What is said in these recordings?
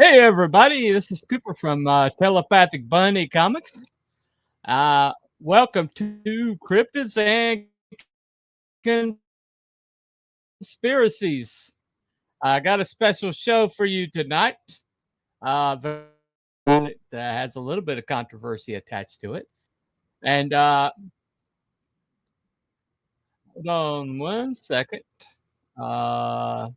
Hey everybody, this is Cooper from Telepathic Bunny Comics. Uh, Welcome to Cryptids and Conspiracies. I got a special show for you tonight. It has a little bit of controversy attached to it. And hold on one second. Uh,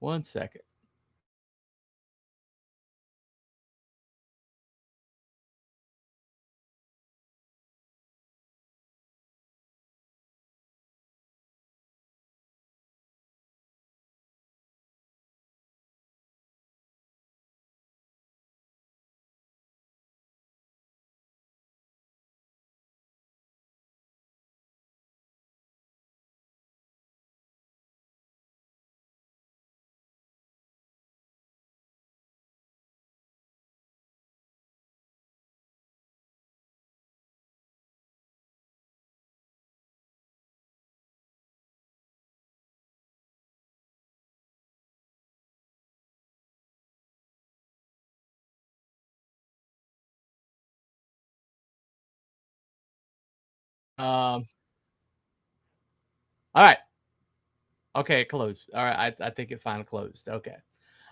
One second. Um, all right. Okay, it closed. All right, I think it finally closed. Okay.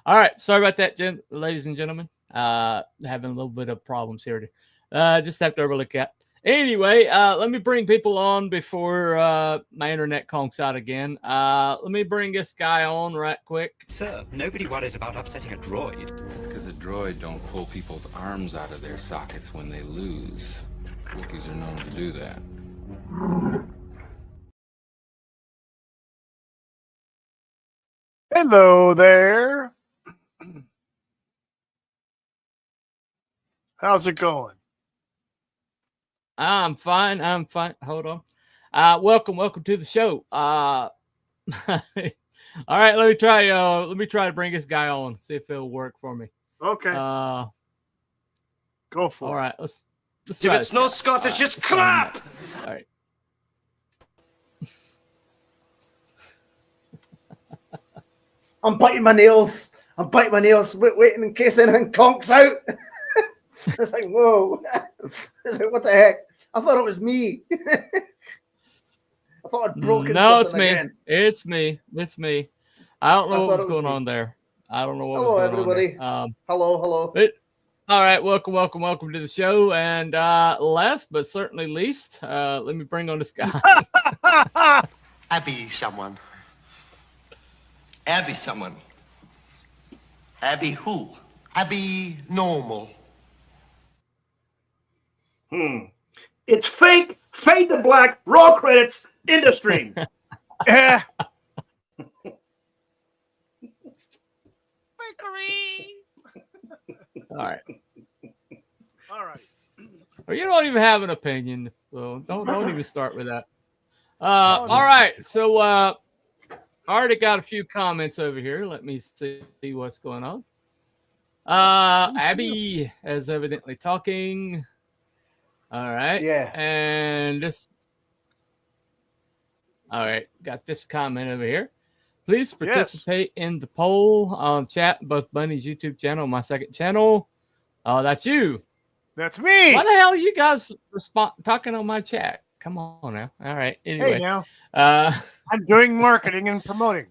All right, sorry about that, ladies and gentlemen. Having a little bit of problems here. Just have to overlook that. Anyway, let me bring people on before my internet conks out again. Let me bring this guy on right quick. Sir, nobody worries about upsetting a droid. That's because a droid don't pull people's arms out of their sockets when they lose. Wookiees are known to do that. Hello there. How's it going? I'm fine. Hold on. Welcome to the show. All right, let me try to bring this guy on. See if it'll work for me. Okay. Go for it. All right, let's If try it's this no guy. Scottish, just clap! All right. I'm biting my nails. Waiting in case anything conks out. It's like, whoa. It's like, what the heck? I thought it was me. I thought I'd broken No, something it's me. again. It's me. I don't know I what thought was it was going me. on there. I don't know what Hello, was going everybody. on there. Hello. All right, welcome to the show. And last but certainly least, let me bring on this guy. Abby someone. Abby someone. Abby who? Abby normal. It's fake, fade to black, raw credits, industry. Eh, All right. all right. Well, you don't even have an opinion, so don't even start with that. All right, so I already got a few comments over here. Let me see what's going on. Abby is evidently talking. All right. Yeah. And this. All right. Got this comment over here. Please participate in the poll on chat, both Bunny's YouTube channel and my second channel. Oh, that's you. That's me. Why the hell are you guys talking on my chat? Come on now. All right. Anyway. Hey, now Uh, I'm doing marketing and promoting.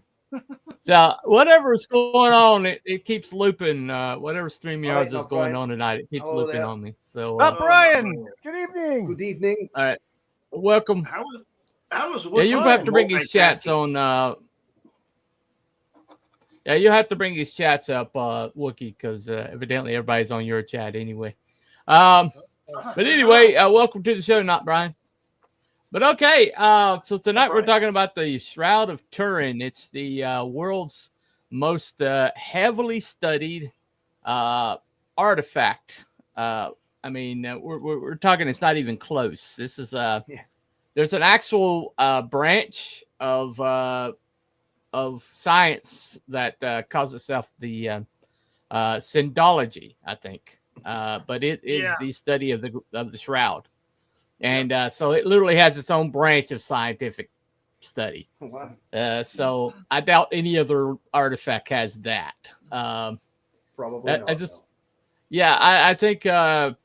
So whatever's going on, it keeps looping. Whatever StreamYards All right, is going Brian. on tonight, it keeps Hello looping there. on me. So, Oh, Brian. Good evening. Good evening. all right, welcome. How was Yeah, you have to bring these chats multitasking? on. Yeah, you have to bring these chats up, Wookie, because evidently everybody's on your chat anyway. But anyway, welcome to the show, not Brian. But okay, so tonight we're talking about the Shroud of Turin. It's the world's most heavily studied artifact. I mean, we're talking. It's not even close. This is there's an actual branch of science that calls itself the syndology, I think. But it is the study of the shroud, and so it literally has its own branch of scientific study. Wow. So I doubt any other artifact has that. Probably not. I think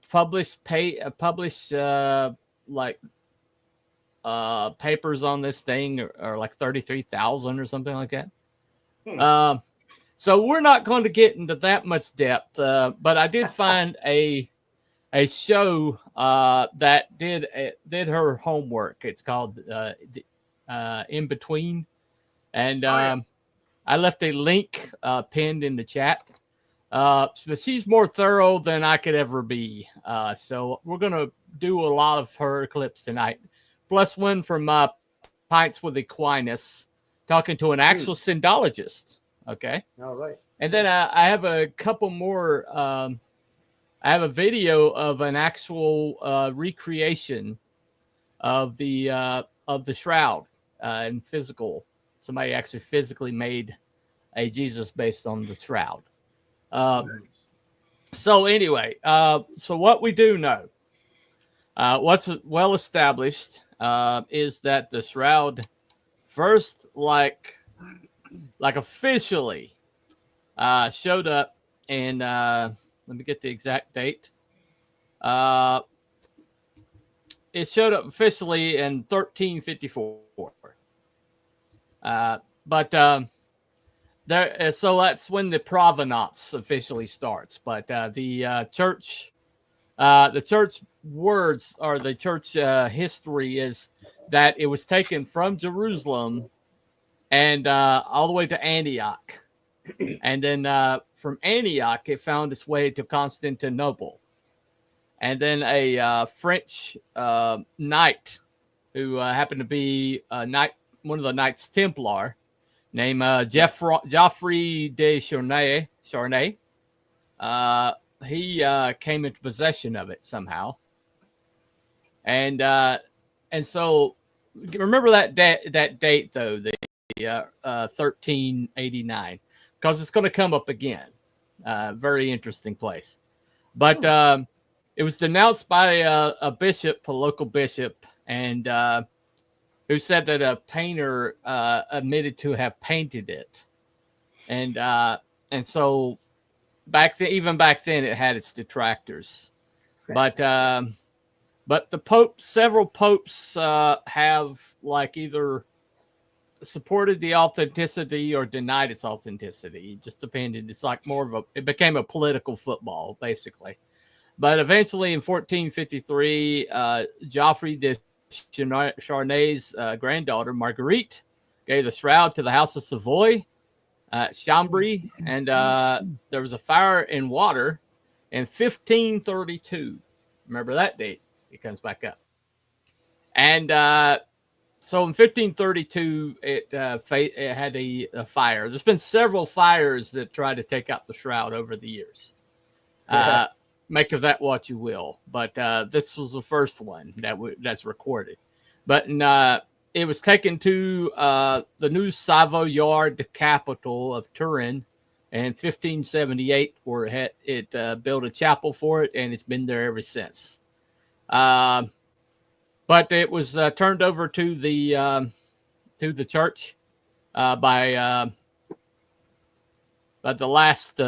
published papers on this thing are like 33,000 or something like that. So we're not going to get into that much depth, but I did find a show that did her homework. It's called InBetween, and I left a link pinned in the chat. But she's more thorough than I could ever be. So we're going to do a lot of her clips tonight, plus one from Pints with Aquinas, talking to an actual syndologist. Okay. All right. And then I have a couple more. I have a video of an actual recreation of the shroud in physical. Somebody actually physically made a Jesus based on the shroud. So anyway, so what we do know, what's well established, is that the shroud first, like officially, showed up in, let me get the exact date. It showed up officially in 1354. So that's when the provenance officially starts. But the church words, or the church history, is that it was taken from Jerusalem and all the way to Antioch, and then from Antioch it found its way to Constantinople, and then a French knight who happened to be one of the Knights Templar, named Geoffrey de Charnay. He came into possession of it somehow, and so remember that date though, the 1389, because it's going to come up again. Very interesting place, but it was denounced by a local bishop, and who said that a painter admitted to have painted it, and so even back then it had its detractors, but the several popes have either supported the authenticity or denied its authenticity. It just depended. It's like it became a political football basically. But eventually in 1453, Geoffrey de Charnay's granddaughter Marguerite gave the shroud to the House of Savoy, Chambry, and there was a fire in water in 1532. Remember that date? It comes back up. And so in 1532, it had a fire. There's been several fires that tried to take out the shroud over the years. Make of that what you will, but this was the first one that's recorded. But it was taken to the new Savoyard capital of Turin in 1578, where it built a chapel for it, and it's been there ever since. But it was turned over to the church by the last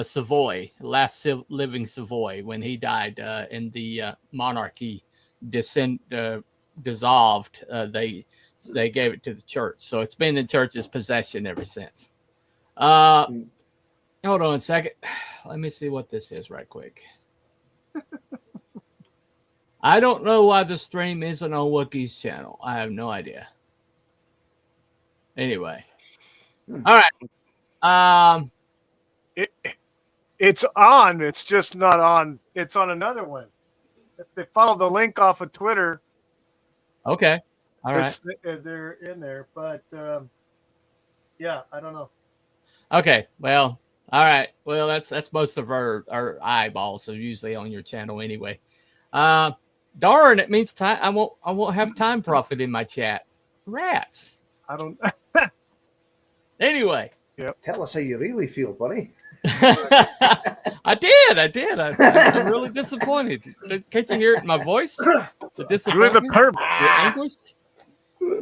last living Savoy, when he died and the monarchy dissolved, they gave it to the church. So it's been in church's possession ever since. Hold on a second. Let me see what this is right quick. I don't know why the stream isn't on Wookiee's channel. I have no idea. Anyway. All right. It's on. It's just not on. It's on another one. If they follow the link off of Twitter. Okay. All right. They're in there, but yeah, I don't know. Okay. Well, all right. Well, that's most of our eyeballs are usually on your channel anyway. Darn, it means time. I won't have time profit in my chat. Rats. I don't. Anyway. Tell us how you really feel, buddy. I did. I'm really disappointed. Can't you hear it in my voice? The disappointment, the anguish.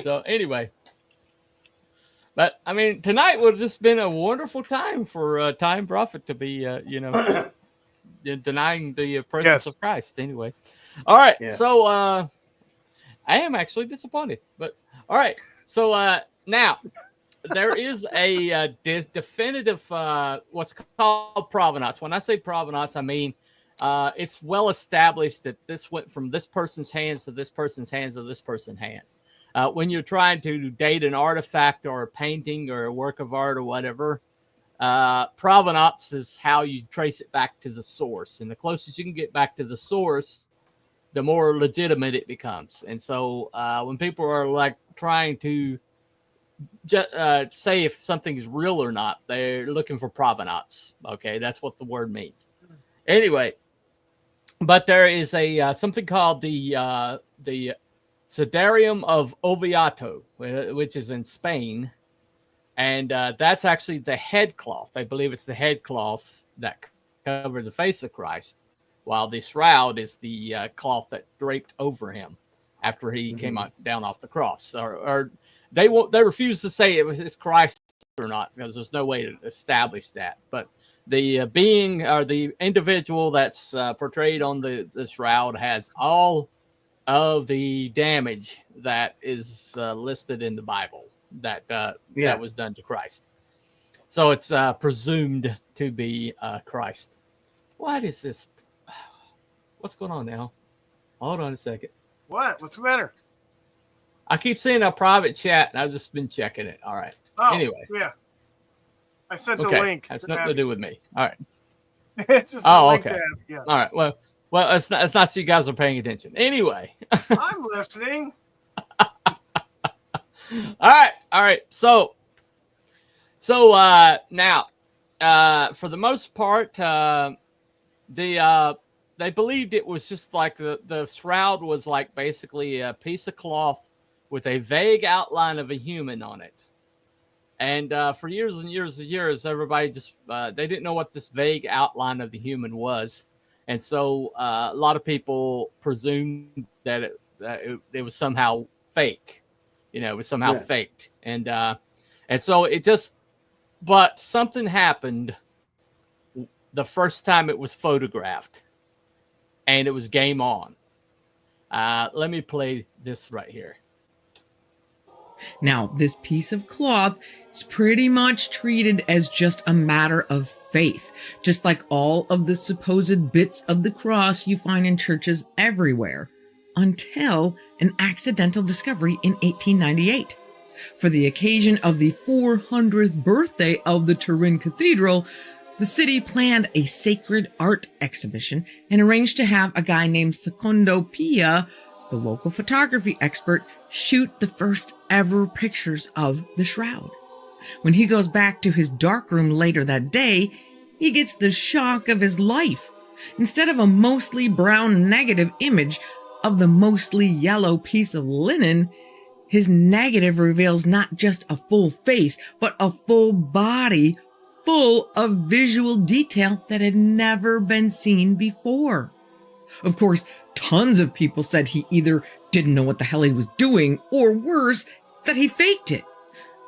So anyway, but I mean, tonight would have just been a wonderful time for Time Prophet to be, denying the presence of Christ. Anyway, all right. Yeah. So I am actually disappointed, but all right. So now. There is a definitive what's called provenance. When I say provenance, I mean it's well established that this went from this person's hands to this person's hands to this person's hands. When you're trying to date an artifact or a painting or a work of art or whatever, provenance is how you trace it back to the source. And the closest you can get back to the source, the more legitimate it becomes. And so when people are like trying to say if something is real or not, they're looking for provenance. Okay, that's what the word means. Anyway, but there is a something called the Sudarium of Oviato, which is in Spain, and that's actually the head cloth. I believe it's the head cloth that covered the face of Christ, while the shroud is the cloth that draped over him after he came down off the cross. Or they refuse to say it's Christ or not, because there's no way to establish that. But the being or the individual that's portrayed on the shroud has all of the damage that is listed in the Bible that was done to Christ. So it's presumed to be Christ. What is this? What's going on now? Hold on a second. What? What's the matter? I keep seeing a private chat, and I've just been checking it. All right. Oh, anyway. Yeah. I sent the link. That's nothing to do with me. All right. It's just a link okay. to have, yeah. All right. Well, it's not so you guys are paying attention. Anyway. I'm listening. All right. So now, for the most part, they believed it was just like the shroud was like basically a piece of cloth with a vague outline of a human on it. And for years and years and years, everybody just, they didn't know what this vague outline of the human was. And so a lot of people presumed that it was somehow fake. It was somehow faked. And so it just, but something happened the first time it was photographed. And it was game on. Let me play this right here. Now, this piece of cloth is pretty much treated as just a matter of faith, just like all of the supposed bits of the cross you find in churches everywhere, until an accidental discovery in 1898. For the occasion of the 400th birthday of the Turin Cathedral, the city planned a sacred art exhibition and arranged to have a guy named Secondo Pia, the local photography expert, shoot the first ever pictures of the shroud. When he goes back to his darkroom later that day, he gets the shock of his life. Instead of a mostly brown negative image of the mostly yellow piece of linen, his negative reveals not just a full face, but a full body full of visual detail that had never been seen before. Of course, tons of people said he either didn't know what the hell he was doing, or worse, that he faked it.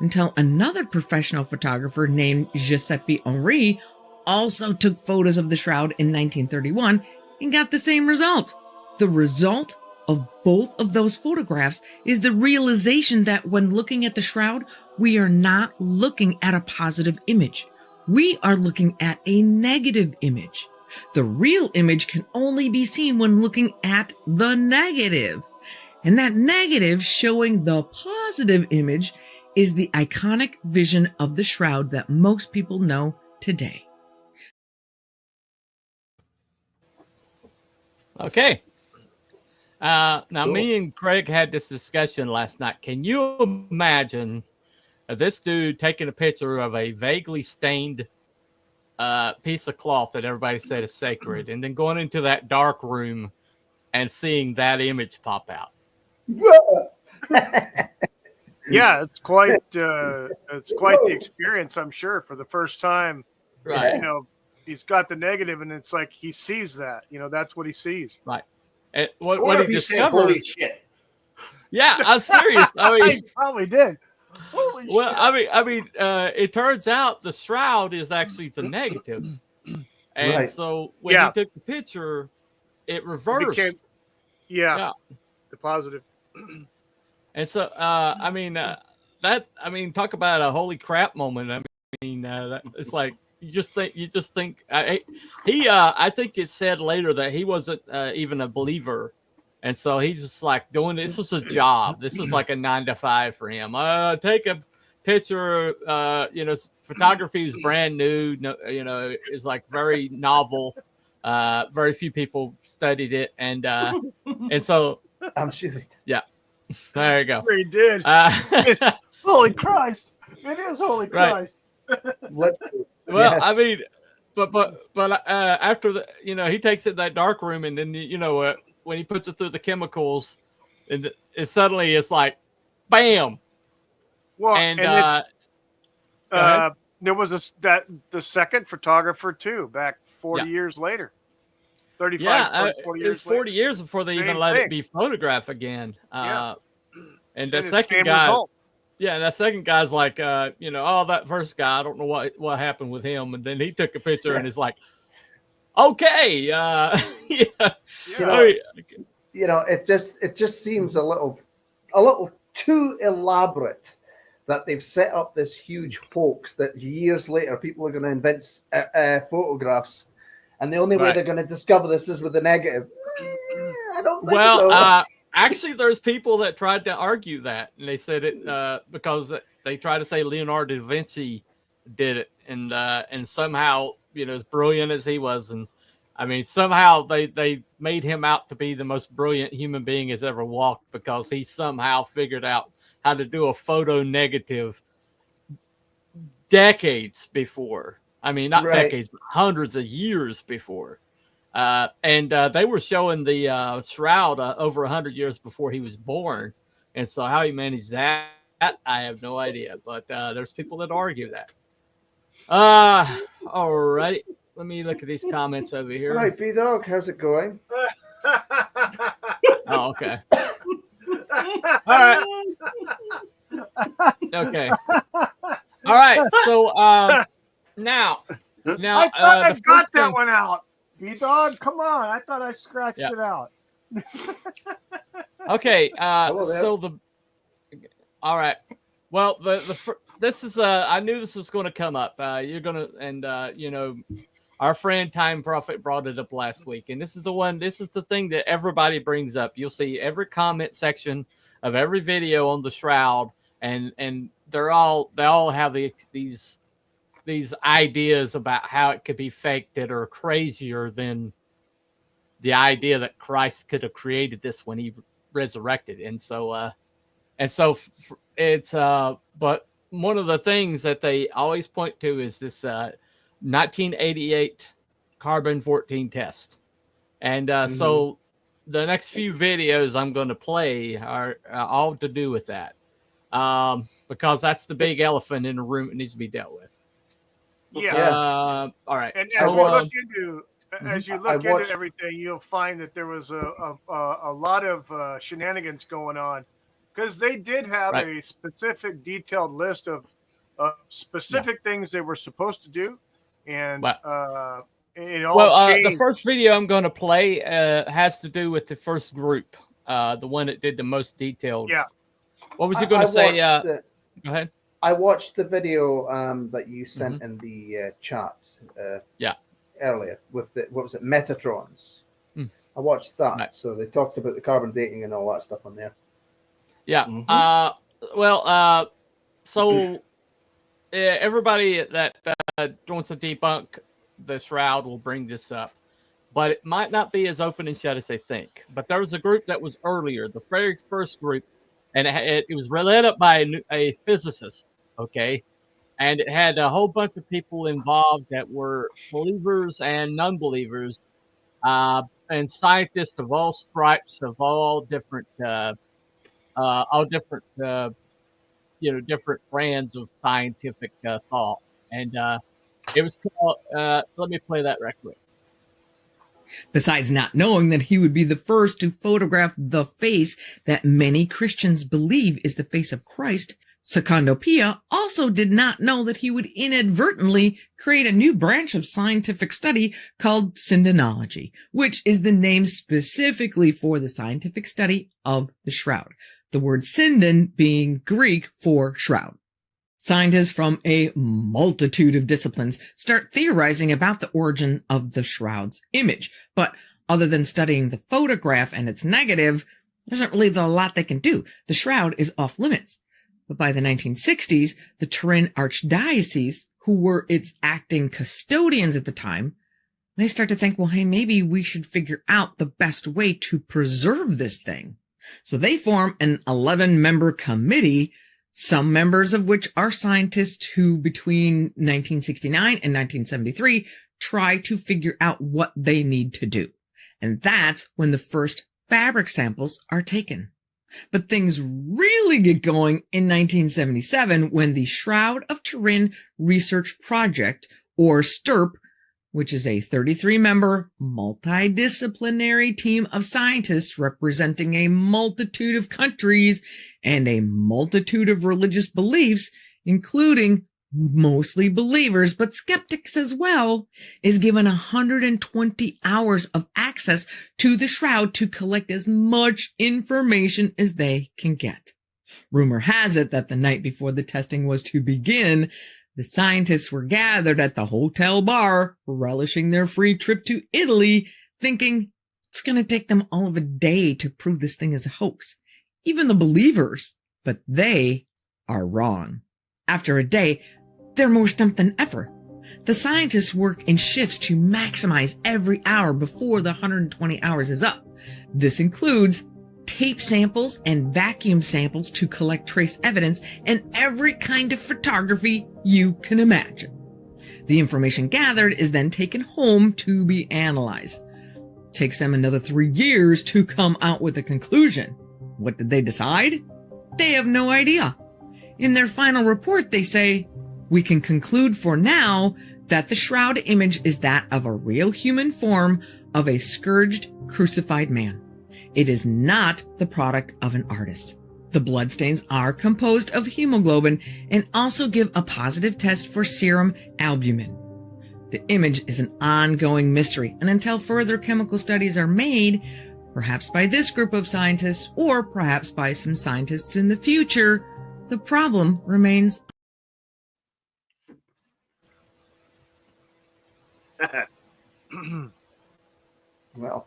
Until another professional photographer named Giuseppe Henri also took photos of the shroud in 1931 and got the same result. The result of both of those photographs is the realization that when looking at the shroud, we are not looking at a positive image. We are looking at a negative image. The real image can only be seen when looking at the negative. And that negative showing the positive image is the iconic vision of the shroud that most people know today. Okay. Now, me and Craig had this discussion last night. Can you imagine this dude taking a picture of a vaguely stained piece of cloth that everybody said is sacred, and then going into that dark room and seeing that image pop out. Yeah, it's quite the experience, I'm sure, for the first time. Right. You know, he's got the negative, and it's like he sees that. You know, that's what he sees. Right. And I what wonder he if he said, discovered. "Holy shit." Yeah, I'm serious. I mean, He probably did. Holy well, shit. I mean, it turns out the shroud is actually the negative, and Right. so when Yeah. he took the picture, it It reversed. became, yeah, Yeah, the positive. and so I mean, talk about a holy crap moment. I mean, it's like you just think. I think it said later that he wasn't even a believer. And so he's just like doing this was a job. This was like a 9 to 5 for him. Take a picture. Photography is brand new. No, it's like very novel. Very few people studied it, and so I'm sure. yeah, there you go. He did. Holy Christ! It is Holy Right. Christ. What? Well, Yeah. I mean, but after the he takes it in that dark room, and then when he puts it through the chemicals, and suddenly it's like, bam. Well, And it's go ahead. there was the second photographer too, back 40 Yeah. years later. 35, Yeah, 40 it years was 40 later. years before they even Same let thing. it be photographed again. Yeah. And And that it's second same guy, result. yeah, that second guy's like, that first guy, I don't know what happened with him. And then he took a picture and is like, okay, yeah. You know, I mean, it just seems a little too elaborate that they've set up this huge hoax that years later people are going to invent photographs, and the only way Right. they're going to discover this is with the negative. I don't think well, so. actually, there's people that tried to argue that, and they said it because they tried to say Leonardo da Vinci did it, and somehow, as brilliant as he was, and I mean, somehow they made him out to be the most brilliant human being has ever walked because he somehow figured out how to do a photo negative decades before. I mean, not Right. decades, but hundreds of years before. And they were showing the shroud over 100 years before he was born. And so how he managed that, I have no idea. But there's people that argue that. All right. Let me look at these comments over here. Right, B-Dog, how's it going? Oh, okay. All right. Okay. All right. So now I thought I the got first that thing- one out. B-Dog, come on. I thought I scratched Yeah. it out. Okay. Hello there. So all right. Well, this is I knew this was going to come up. You're gonna and our friend Time Prophet brought it up last week, and this is the thing that everybody brings up. You'll see every comment section of every video on the shroud, and they all have these ideas about how it could be faked that are crazier than the idea that Christ could have created this when he resurrected. And so it's but one of the things that they always point to is this 1988 carbon-14 test. And so the next few videos I'm going to play are all to do with that, because that's the big elephant in the room that needs to be dealt with. Yeah. All right. And So, as you I look watched- into everything, you'll find that there was a lot of shenanigans going on, because they did have Right. a specific detailed list of specific things they were supposed to do, and it all changed. the first video I'm going to play has to do with the first group, the one that did the most detailed. Yeah. What was you going to say? Go ahead. I watched the video that you sent in the chat earlier with what was it, Metatrons. I watched that. Right. So they talked about the carbon dating and all that stuff on there. Yeah. So everybody that wants to debunk the shroud will bring this up, but it might not be as open and shut as they think. But there was a group that was earlier, the very first group, and it was led up by a physicist, okay? And it had a whole bunch of people involved that were believers and non-believers. and scientists of all stripes, of all different different brands of scientific thought. And it was called, let me play that right quick. Besides not knowing that he would be the first to photograph the face that many Christians believe is the face of Christ, Secondo Pia also did not know that he would inadvertently create a new branch of scientific study called syndenology, which is the name specifically for the scientific study of the shroud. The word synden being Greek for shroud. Scientists from a multitude of disciplines start theorizing about the origin of the shroud's image. But other than studying the photograph and its negative, there isn't really a lot they can do. The shroud is off limits. But by the 1960s, the Turin Archdiocese, who were its acting custodians at the time, they start to think, well, hey, maybe we should figure out the best way to preserve this thing. So they form an 11-member committee, some members of which are scientists who between 1969 and 1973 try to figure out what they need to do. And that's when the first fabric samples are taken. But things really get going in 1977 when the Shroud of Turin Research Project, or STURP, which is a 33-member multidisciplinary team of scientists representing a multitude of countries and a multitude of religious beliefs, including mostly believers, but skeptics as well, is given 120 hours of access to the shroud to collect as much information as they can get. Rumor has it that the night before the testing was to begin, the scientists were gathered at the hotel bar, relishing their free trip to Italy, thinking it's going to take them all of a day to prove this thing is a hoax. Even the believers, but they are wrong. After a day, they're more stumped than ever. The scientists work in shifts to maximize every hour before the 120 hours is up. This includes tape samples and vacuum samples to collect trace evidence and every kind of photography you can imagine. The information gathered is then taken home to be analyzed. It takes them another 3 years to come out with a conclusion. What did they decide? They have no idea. In their final report, they say, "We can conclude for now that the shroud image is that of a real human form of a scourged, crucified man. It is not the product of an artist. The bloodstains are composed of hemoglobin and also give a positive test for serum albumin. The image is an ongoing mystery, and until further chemical studies are made, perhaps by this group of scientists or perhaps by some scientists in the future, the problem remains." Well,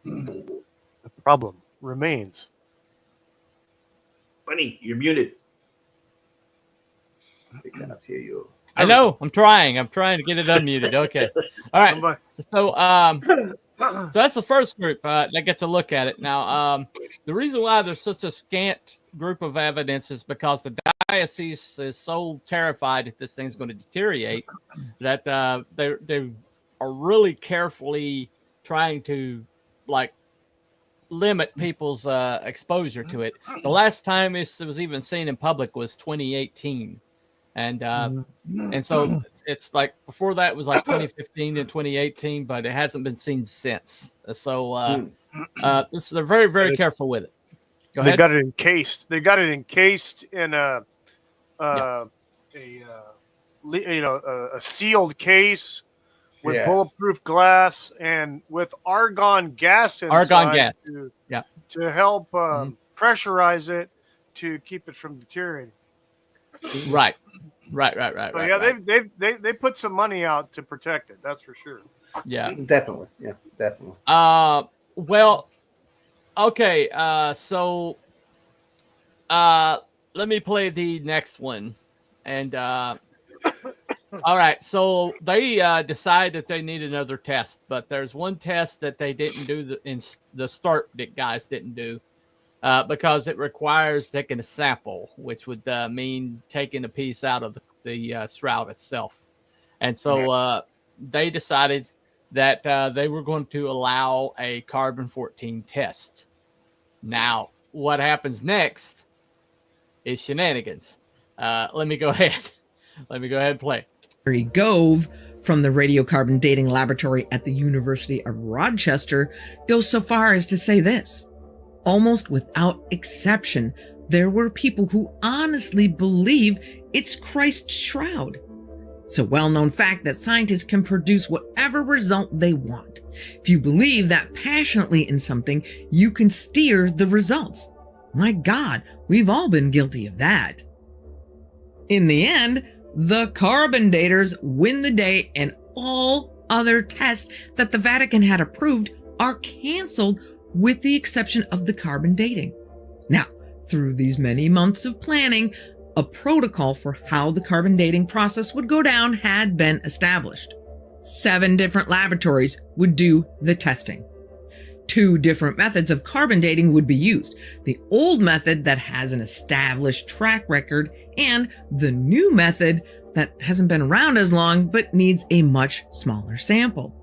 the problem remains. Bunny, you're muted. I cannot hear you. I know. I'm trying to get it unmuted. Okay. All right. So that's the first group that gets a look at it. Now, the reason why there's such a scant group of evidence is because the diocese is so terrified that this thing's going to deteriorate that they are really carefully trying to limit people's exposure to it. The last time it was even seen in public was 2018, and so it's before that was 2015 and 2018, but it hasn't been seen since. So they're very, very careful with it. Go ahead. They got it encased. They got it encased in a sealed case with bulletproof glass and with argon gas inside to help pressurize it to keep it from deteriorating. Right. So they put some money out to protect it. That's for sure. Yeah, definitely. Yeah, definitely. Well, okay. So, let me play the next one, and all right. So they decide that they need another test, but there's one test that they didn't do the start that guys didn't do. Because it requires taking a sample, which would mean taking a piece out of the shroud itself. And so they decided that they were going to allow a carbon-14 test. Now, what happens next is shenanigans. Let me go ahead. Let me go ahead and play. Harry Gove from the radiocarbon dating laboratory at the University of Rochester goes so far as to say this: almost without exception, there were people who honestly believe it's Christ's shroud. It's a well-known fact that scientists can produce whatever result they want. If you believe that passionately in something, you can steer the results. My God, we've all been guilty of that. In the end, the carbon daters win the day, and all other tests that the Vatican had approved are canceled with the exception of the carbon dating. Now, through these many months of planning, a protocol for how the carbon dating process would go down had been established. 7 different laboratories would do the testing. 2 different methods of carbon dating would be used: the old method that has an established track record, and the new method that hasn't been around as long but needs a much smaller sample.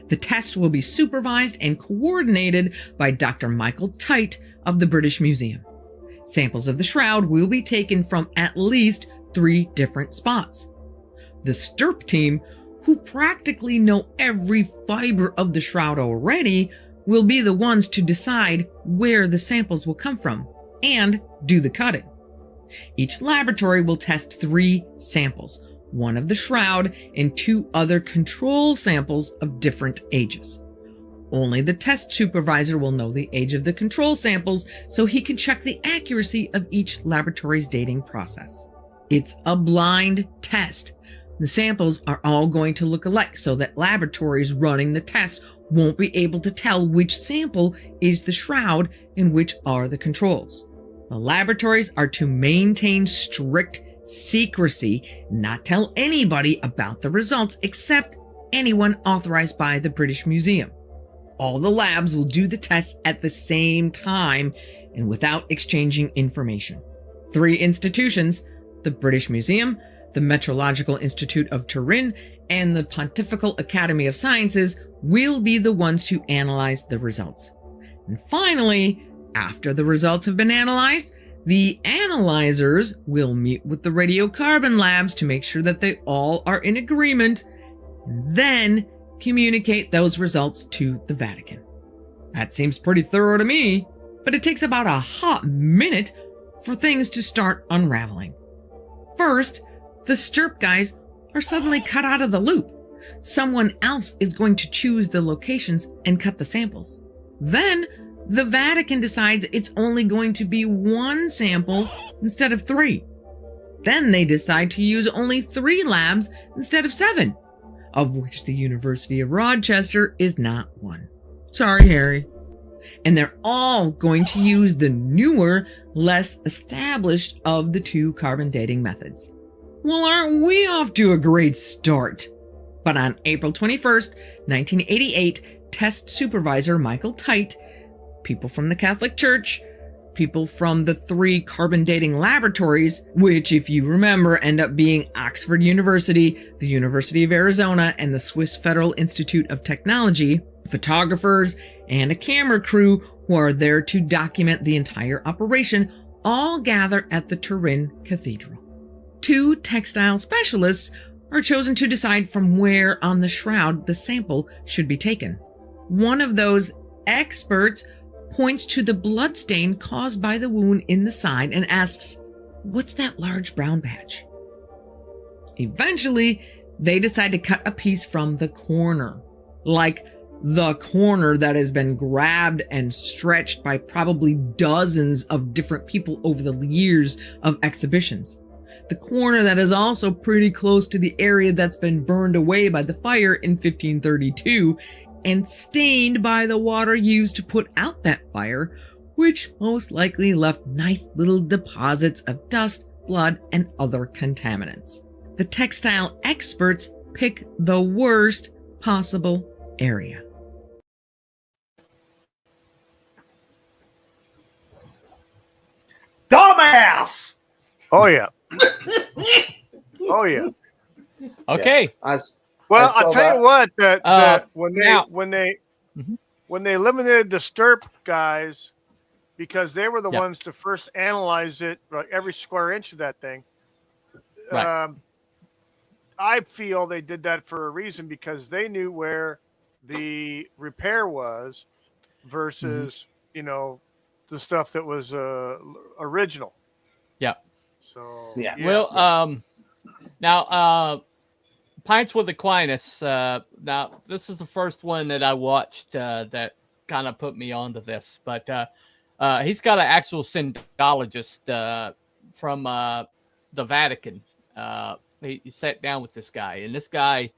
The test will be supervised and coordinated by Dr. Michael Tite of the British Museum. Samples of the shroud will be taken from at least 3 different spots. The STIRP team, who practically know every fiber of the shroud already, will be the ones to decide where the samples will come from and do the cutting. Each laboratory will test 3 samples, 1 of the shroud and 2 other control samples of different ages. Only the test supervisor will know the age of the control samples, so he can check the accuracy of each laboratory's dating process. It's a blind test. The samples are all going to look alike, so that laboratories running the tests won't be able to tell which sample is the shroud and which are the controls. The laboratories are to maintain strict secrecy, not tell anybody about the results except anyone authorized by the British Museum. All the labs will do the tests at the same time and without exchanging information. 3 institutions, the British Museum, the Meteorological Institute of Turin, and the Pontifical Academy of Sciences, will be the ones to analyze the results. And finally, after the results have been analyzed, the analyzers will meet with the radiocarbon labs to make sure that they all are in agreement, then communicate those results to the Vatican. That seems pretty thorough to me, but it takes about a hot minute for things to start unraveling. First, the STIRP guys are suddenly cut out of the loop. Someone else is going to choose the locations and cut the samples. Then, the Vatican decides it's only going to be 1 sample instead of 3. Then they decide to use only 3 labs instead of 7. Of which the University of Rochester is not one. Sorry, Harry. And they're all going to use the newer, less established of the 2 carbon dating methods. Well, aren't we off to a great start? But on April 21st, 1988, test supervisor Michael Tite, people from the Catholic Church, people from the 3 carbon dating laboratories, which, if you remember, end up being Oxford University, the University of Arizona, and the Swiss Federal Institute of Technology, photographers, and a camera crew who are there to document the entire operation, all gather at the Turin Cathedral. 2 textile specialists are chosen to decide from where on the shroud the sample should be taken. One of those experts points to the blood stain caused by the wound in the side and asks, "What's that large brown patch?" Eventually, they decide to cut a piece from the corner, like the corner that has been grabbed and stretched by probably dozens of different people over the years of exhibitions. The corner that is also pretty close to the area that's been burned away by the fire in 1532 and stained by the water used to put out that fire, which most likely left nice little deposits of dust, blood, and other contaminants. The textile experts pick the worst possible area. Dumbass! Oh, yeah. Oh, yeah. Okay. Well, I'll tell you what. When Mhm. they eliminated the Stirp guys, because they were the Yeah. ones to first analyze it, like every square inch of that thing. Right. I feel they did that for a reason, because they knew where the repair was versus the stuff that was original. Yeah. So Well, now Pints with Aquinas. Now this is the first one that I watched that kind of put me onto this, but he's got an actual syndologist from the Vatican. He sat down with this guy, and this guy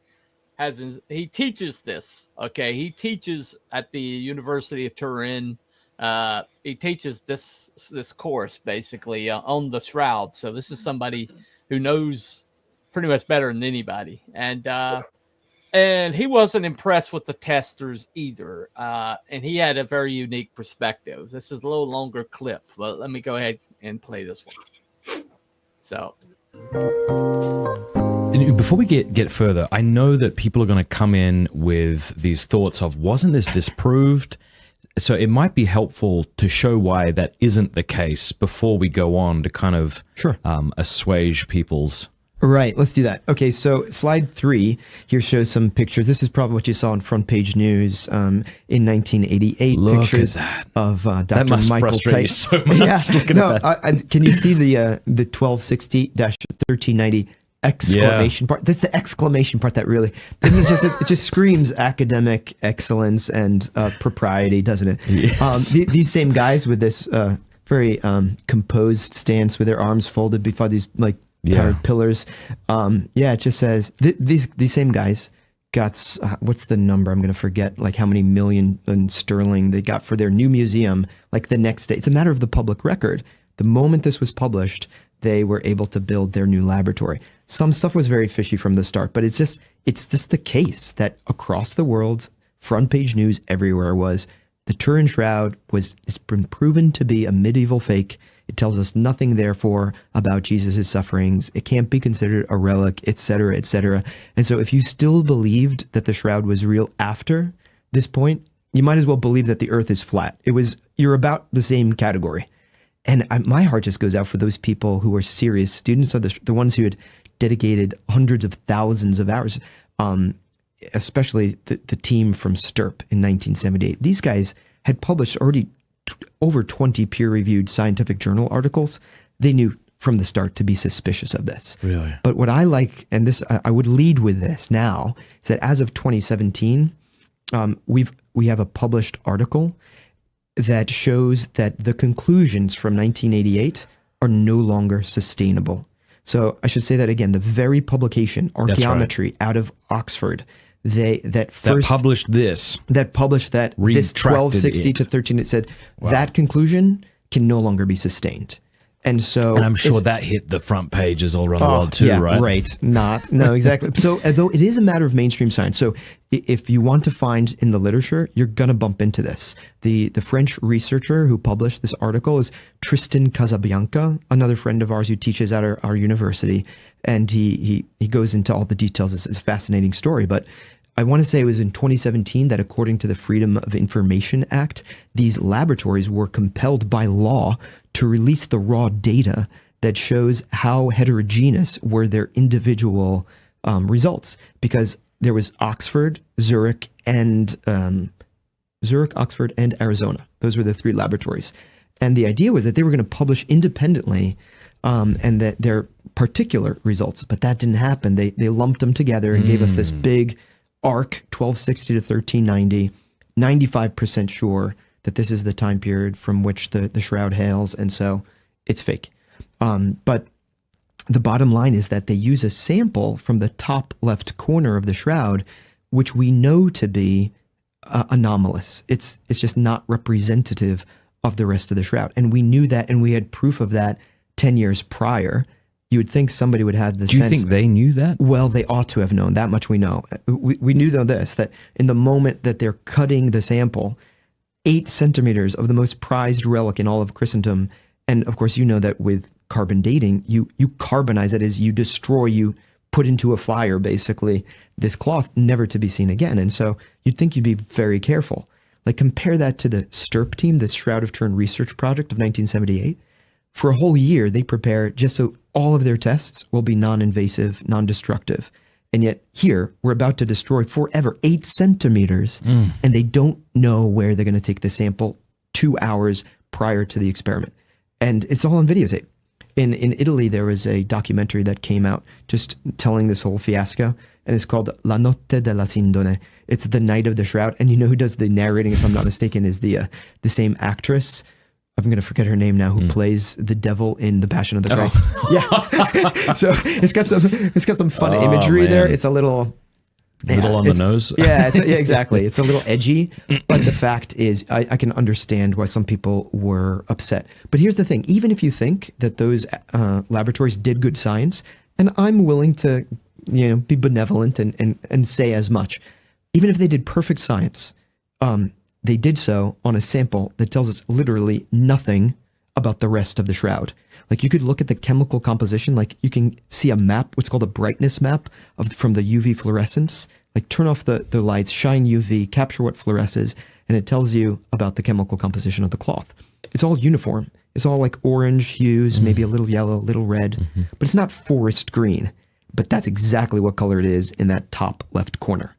he teaches this. Okay, he teaches at the University of Turin. He teaches this course basically on the shroud. So this is somebody who knows pretty much better than anybody, and he wasn't impressed with the testers either. And he had a very unique perspective. This is a little longer clip, but let me go ahead and play this one. So. Before we get further, I know that people are going to come in with these thoughts of, wasn't this disproved? So it might be helpful to show why that isn't the case before we go on to kind of assuage people's... Right, let's do that. Okay, so slide 3 here shows some pictures. This is probably what you saw in Front Page News in 1988. Look pictures at that. Of Dr. That must Michael frustrate you Tait. so much. Can you see the 1260-1390 exclamation part? That's the exclamation part that really, it just screams academic excellence and propriety, doesn't it? Yes. These same guys with this very composed stance with their arms folded before these powered pillars. It just says these same guys got what's the number? I'm going to forget, like how many million in sterling they got for their new museum. Like the next day, it's a matter of the public record. The moment this was published, they were able to build their new laboratory. Some stuff was very fishy from the start, but it's just the case that across the world, front page news everywhere was the Turin Shroud it's been proven to be a medieval fake. It tells us nothing, therefore, about Jesus' sufferings. It can't be considered a relic, etc., etc. And so if you still believed that the shroud was real after this point, you might as well believe that the earth is flat. You're about the same category. And my heart just goes out for those people who are serious students, are the ones who had dedicated hundreds of thousands of hours, especially the team from Stirp in 1978. These guys had published already over 20 peer-reviewed scientific journal articles. They knew from the start to be suspicious of this. Really? But what I like, and this I would lead with this now, is that as of 2017, we have a published article that shows that the conclusions from 1988 are no longer sustainable. So I should say that again, the very publication, Archaeometry, out of Oxford, that published this 1260 to 13, it said that conclusion can no longer be sustained. And I'm sure that hit the front pages all around the world too, right? Right. No, exactly. So although it is a matter of mainstream science, so if you want to find in the literature, you're going to bump into this. The French researcher who published this article is Tristan Casabianca, another friend of ours who teaches at our university. And he goes into all the details. It's a fascinating story. But I want to say it was in 2017 that according to the Freedom of Information Act, these laboratories were compelled by law to release the raw data that shows how heterogeneous were their individual results, because there was Oxford, Zurich, Oxford, and Arizona. Those were the 3 laboratories. And the idea was that they were going to publish independently and that their particular results, but that didn't happen. They lumped them together and gave us this big arc, 1260 to 1390, 95% sure that this is the time period from which the shroud hails, and so it's fake. But the bottom line is that they use a sample from the top left corner of the shroud, which we know to be anomalous. It's just not representative of the rest of the shroud. And we knew that, and we had proof of that 10 years prior. You would think somebody would have the sense. Do you think they knew that? Well, they ought to have known. That much we know. We knew though that in the moment that they're cutting the sample, 8 centimeters of the most prized relic in all of Christendom, and of course you know that with carbon dating, you carbonize it as you destroy, you put into a fire, basically, this cloth never to be seen again. And so you'd think you'd be very careful. Like, compare that to the STIRP team, the Shroud of Turin research project of 1978. For a whole year, they prepare just so all of their tests will be non-invasive, non-destructive. And yet here, we're about to destroy forever 8 centimeters, and they don't know where they're going to take the sample 2 hours prior to the experiment. And it's all on videotape. In Italy, there was a documentary that came out just telling this whole fiasco, and it's called La Notte della Sindone. It's the night of the shroud. And you know who does the narrating, if I'm not mistaken, is the same actress. I'm going to forget her name now, who plays the devil in The Passion of the Christ. Yeah. So it's got some fun imagery there. It's a little on the nose. Yeah, exactly. It's a little edgy, but the fact is I can understand why some people were upset. But here's the thing. Even if you think that those laboratories did good science, and I'm willing to be benevolent and say as much, even if they did perfect science, they did so on a sample that tells us literally nothing about the rest of the shroud. Like, you could look at the chemical composition, like you can see a map, what's called a brightness map from the UV fluorescence. Like, turn off the lights, shine UV, capture what fluoresces, and it tells you about the chemical composition of the cloth. It's all uniform. It's all like orange hues, maybe a little yellow, a little red, but it's not forest green. But that's exactly what color it is in that top left corner.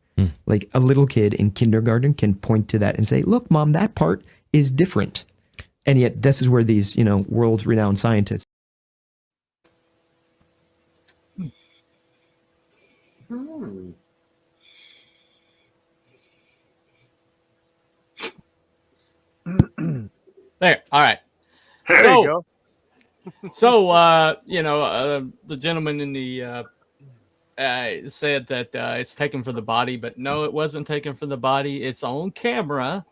Like, a little kid in kindergarten can point to that and say, look, Mom, that part is different. And yet this is where these, world-renowned scientists. There. All right. There you go. The gentleman in the said that it's taken from the body, but no, it wasn't taken from the body. It's on camera.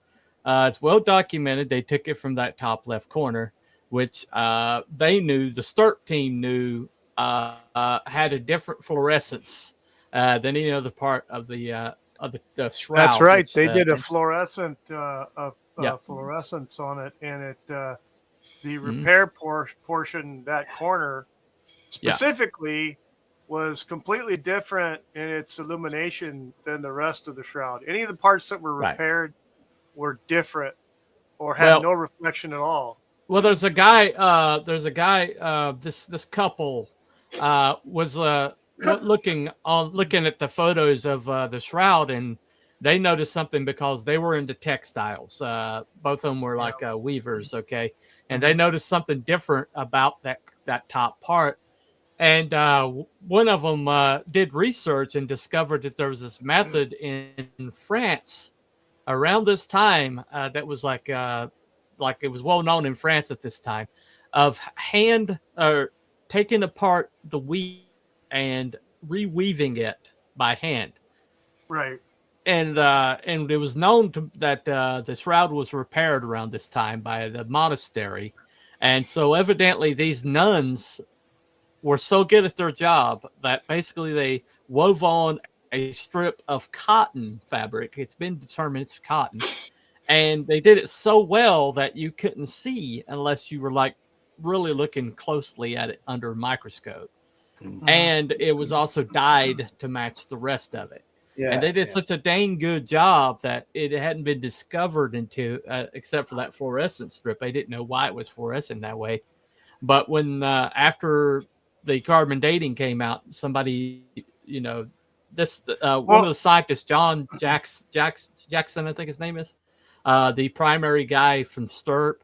It's well documented. They took it from that top left corner, which they knew, the STIRP team knew, had a different fluorescence than any other part of the shroud. That's right. Which, they did a fluorescence on it, and it the repair portion, that corner specifically, was completely different in its illumination than the rest of the shroud. Any of the parts that were repaired were different or had no reflection at all. Well, there's a guy. This couple was looking at the photos of the shroud, and they noticed something because they were into textiles. Both of them were like weavers, okay, and they noticed something different about that top part. And one of them did research and discovered that there was this method in France around this time that was like it was well known in France at this time, of taking apart the weave and reweaving it by hand. Right. And it was known that the shroud was repaired around this time by the monastery, and so evidently these nuns were so good at their job that basically they wove on a strip of cotton fabric. It's been determined it's cotton. And they did it so well that you couldn't see unless you were like really looking closely at it under a microscope. And it was also dyed to match the rest of it. Yeah, and they did such a dang good job that it hadn't been discovered until, except for that fluorescent strip. They didn't know why it was fluorescent that way. But when after the carbon dating came out, somebody, one of the scientists, John Jackson, I think his name is, the primary guy from STIRP,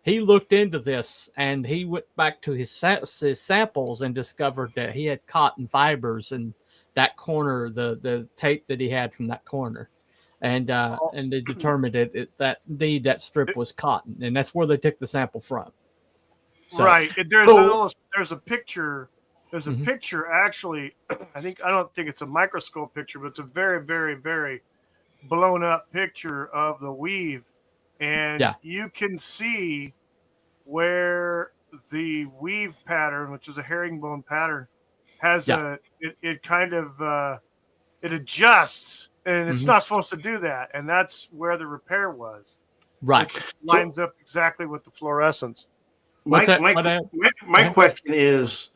he looked into this and he went back to his samples and discovered that he had cotton fibers in that corner, the tape that he had from that corner. And they determined that indeed that strip was cotton, and that's where they took the sample from. So, right. There's a picture. There's a picture actually. I don't think it's a microscope picture, but it's a very, very, very blown up picture of the weave, and you can see where the weave pattern, which is a herringbone pattern, has it kind of it adjusts, and it's not supposed to do that, and that's where the repair was. Right. It lines up exactly with the fluorescence. My question is,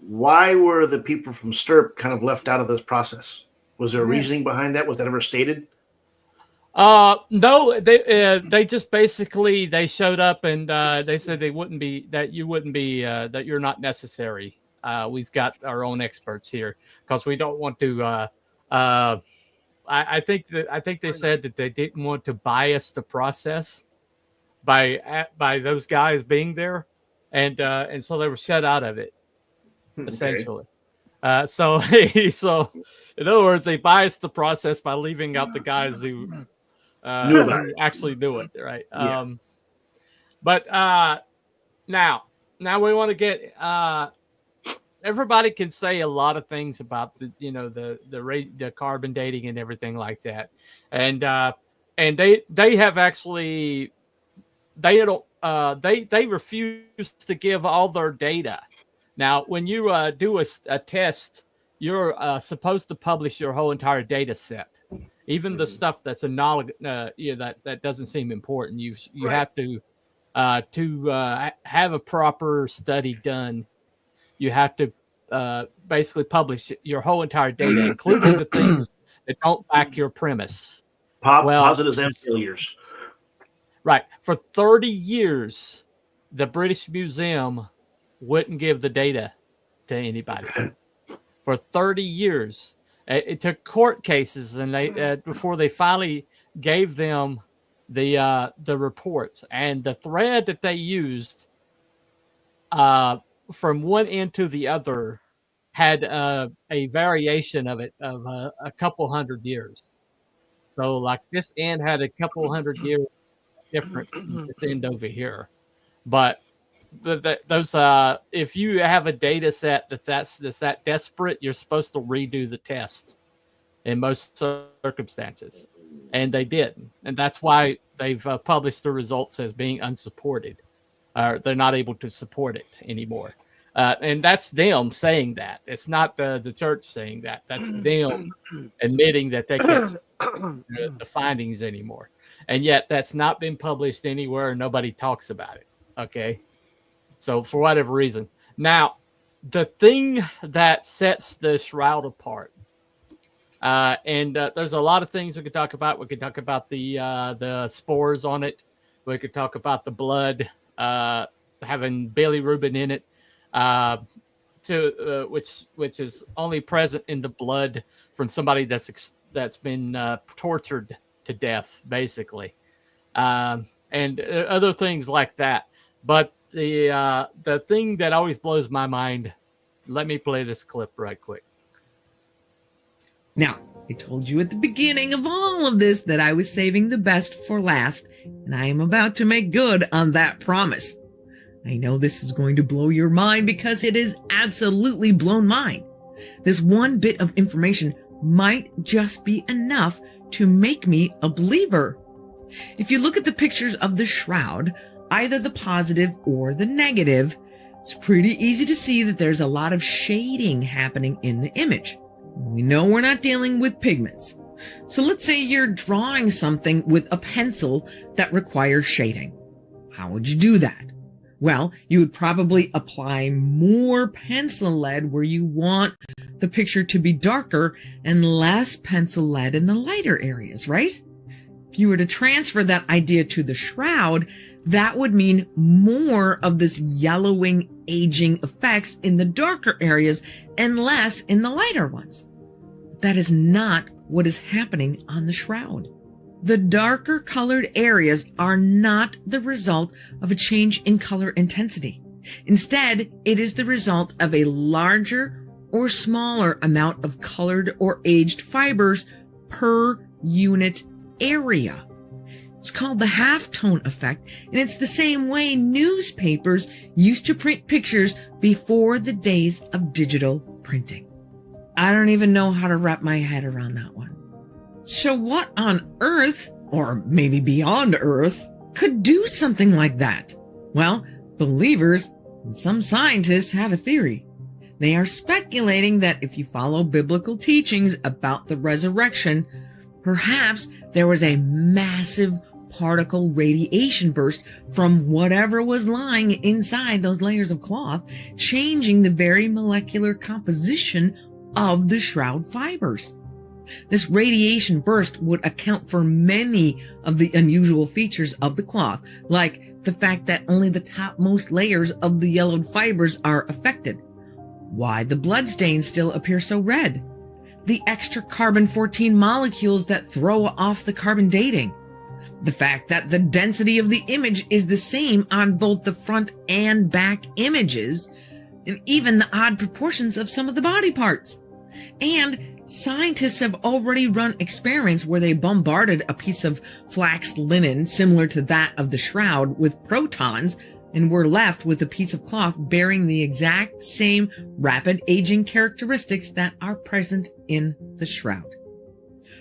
Why were the people from Stirp kind of left out of this process? Was there a reasoning behind that? Was that ever stated? No, they just basically they showed up and they said that you're not necessary. We've got our own experts here because we don't want to. I think they said that they didn't want to bias the process by those guys being there, and so they were shut out of it essentially. So in other words, they biased the process by leaving out the guys who actually knew it, right? Yeah. But now we want to get everybody can say a lot of things about the carbon dating and everything like that, and they have actually they refuse to give all their data. Now, when you do a test, you're supposed to publish your whole entire data set, even the stuff that's analogous, that doesn't seem important. You have to have a proper study done. You have to basically publish your whole entire data, including the things that don't back your premise. Positives and failures. Right. For 30 years, the British Museum wouldn't give the data to anybody. For 30 years. It took court cases and they before they finally gave them the reports, and the thread that they used from one end to the other had a variation of it of a couple hundred years. So like this end had a couple hundred years different from this end over here, but those if you have a data set that's that desperate, you're supposed to redo the test in most circumstances, and they did, and that's why they've published the results as being unsupported. They're not able to support it anymore, and that's them saying that. It's not the church saying that. That's them admitting that they can't support the findings anymore, and yet that's not been published anywhere. Nobody talks about it. Okay. So for whatever reason. Now, the thing that sets the shroud apart, and there's a lot of things we could talk about. We could talk about the spores on it. We could talk about the blood having bilirubin in it, which is only present in the blood from somebody that's been tortured to death, basically, and other things like that. But the thing that always blows my mind, let me play this clip right quick. Now, I told you at the beginning of all of this that I was saving the best for last, and I am about to make good on that promise. I know this is going to blow your mind because it is absolutely blown mine. This one bit of information might just be enough to make me a believer. If you look at the pictures of the shroud, either the positive or the negative, it's pretty easy to see that there's a lot of shading happening in the image. We know we're not dealing with pigments. So let's say you're drawing something with a pencil that requires shading. How would you do that? Well, you would probably apply more pencil lead where you want the picture to be darker and less pencil lead in the lighter areas, right? If you were to transfer that idea to the shroud, that would mean more of this yellowing, aging effects in the darker areas and less in the lighter ones. But that is not what is happening on the shroud. The darker colored areas are not the result of a change in color intensity. Instead, it is the result of a larger or smaller amount of colored or aged fibers per unit area. It's called the halftone effect, and it's the same way newspapers used to print pictures before the days of digital printing. I don't even know how to wrap my head around that one. So what on earth, or maybe beyond Earth, could do something like that? Well, believers and some scientists have a theory. They are speculating that if you follow biblical teachings about the resurrection, perhaps there was a massive particle radiation burst from whatever was lying inside those layers of cloth, changing the very molecular composition of the shroud fibers. This radiation burst would account for many of the unusual features of the cloth, like the fact that only the topmost layers of the yellowed fibers are affected, why the bloodstains still appear so red, the extra carbon-14 molecules that throw off the carbon dating, the fact that the density of the image is the same on both the front and back images, and even the odd proportions of some of the body parts. And scientists have already run experiments where they bombarded a piece of flax linen similar to that of the shroud with protons and were left with a piece of cloth bearing the exact same rapid aging characteristics that are present in the shroud.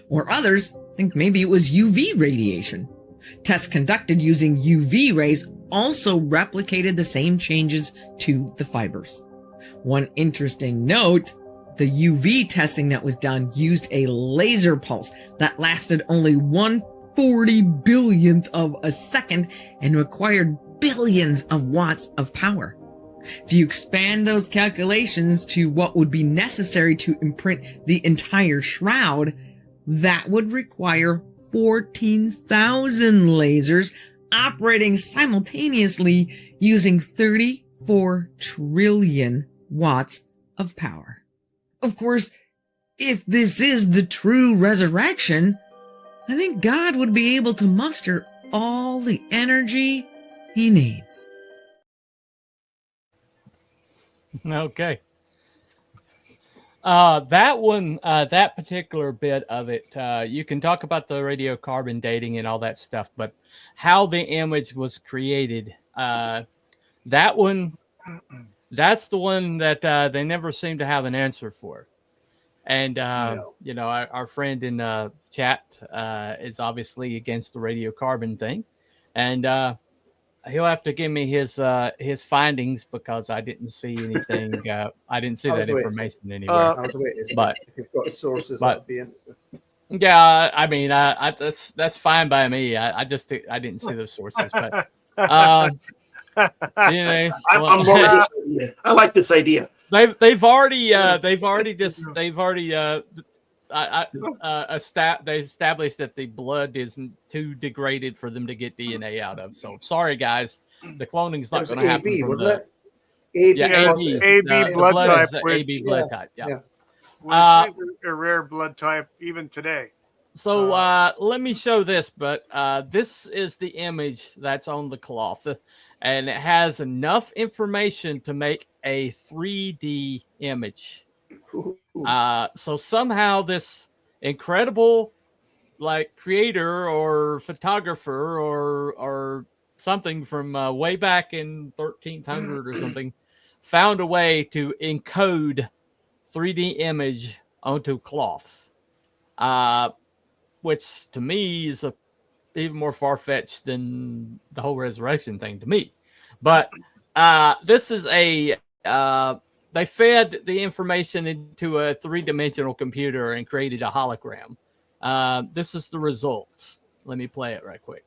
Or others think maybe it was UV radiation. Tests conducted using UV rays also replicated the same changes to the fibers. One interesting note, the UV testing that was done used a laser pulse that lasted only 1/40 billionth of a second and required billions of watts of power. If you expand those calculations to what would be necessary to imprint the entire shroud, that would require 14,000 lasers operating simultaneously using 34 trillion watts of power. Of course, if this is the true resurrection, I think God would be able to muster all the energy he needs. Okay. That one, that particular bit of it, you can talk about the radiocarbon dating and all that stuff, but how the image was created, that one, that's the one that they never seem to have an answer for. And, you know, our friend in chat is obviously against the radiocarbon thing. And he'll have to give me his findings because I didn't see anything. I didn't see that information anywhere. I was waiting, but if you've got sources, that'd be interesting. Yeah, I mean, that's fine by me. I didn't see those sources, but you know, I'm more this idea. I like this idea. They've already established that the blood isn't too degraded for them to get DNA out of. So sorry, guys, the cloning's not going to happen. AB, from wasn't it? AB, Yeah, AB blood type. AB blood type. Yeah. Which is a rare blood type even today. So let me show this, but this is the image that's on the cloth, and it has enough information to make a 3D image. So somehow this incredible creator or photographer or something from way back in 1300 or something found a way to encode 3D image onto cloth, which to me is even more far-fetched than the whole resurrection thing to me. But this is they fed the information into a three-dimensional computer and created a hologram. This is the result. Let me play it right quick.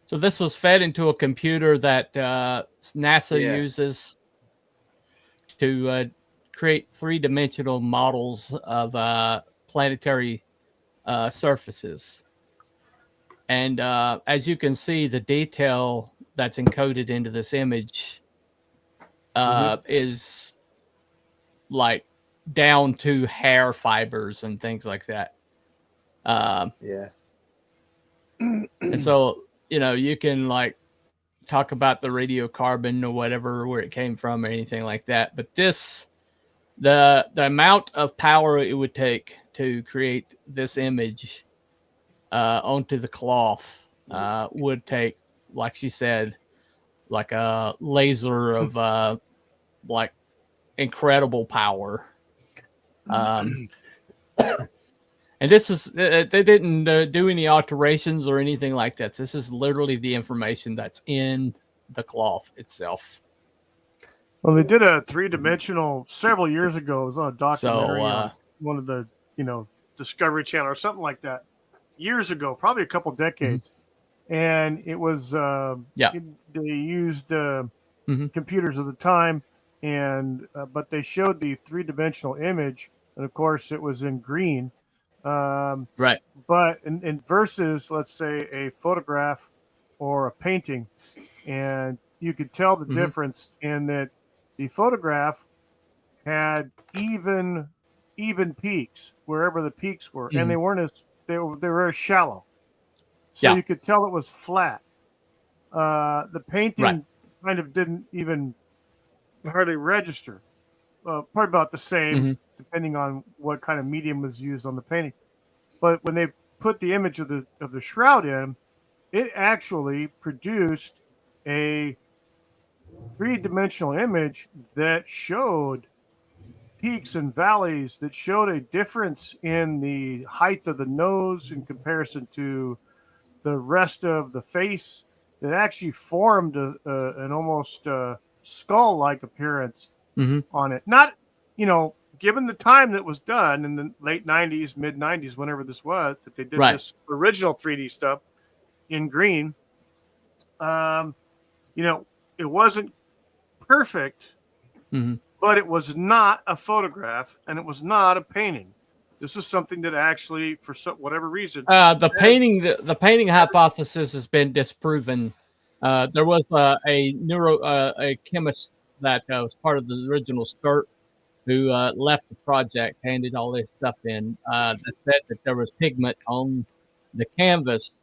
So this was fed into a computer that NASA uses to create three-dimensional models of planetary surfaces. And as you can see, the detail that's encoded into this image is like down to hair fibers and things like that. And so, you know, you can talk about the radiocarbon or whatever, where it came from or anything like that. But this, the amount of power it would take to create this image onto the cloth would take, like she said, like a laser of incredible power. And this is they didn't do any alterations or anything like that. This is literally the information that's in the cloth itself. Well, they did a 3-dimensional several years ago. It was on a documentary So, on one of the, Discovery Channel or something like that. Years ago, probably a couple decades. And it was, they used computers at the time, and but they showed the 3-dimensional image. And of course, it was in green. Right. But in versus, let's say, a photograph or a painting, and you could tell the difference in that the photograph had even peaks wherever the peaks were, and they weren't they were very shallow, so you could tell it was flat. The painting kind of didn't even hardly register. Probably about the same, depending on what kind of medium was used on the painting. But when they put the image of the shroud in, it actually produced a 3-dimensional image that showed peaks and valleys, that showed a difference in the height of the nose in comparison to the rest of the face, that actually formed an almost skull-like appearance on it. Not, given the time that was done in the late 90s, mid 90s, whenever this was, that they did this original 3D stuff in green, it wasn't perfect, but it was not a photograph and it was not a painting. This is something that actually, for whatever reason, the painting hypothesis has been disproven. There was a chemist that was part of the original start who left the project, handed all this stuff in, that said that there was pigment on the canvas,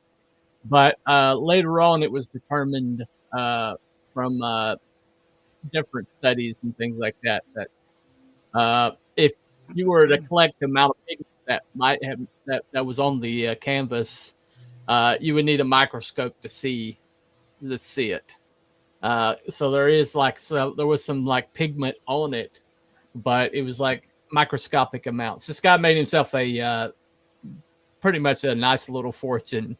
but later on it was determined from different studies and things like that if you were to collect the amount of pigment that might have that was on the canvas, you would need a microscope to see it. So there was some pigment on it, but it was like microscopic amounts. This guy made himself pretty much a nice little fortune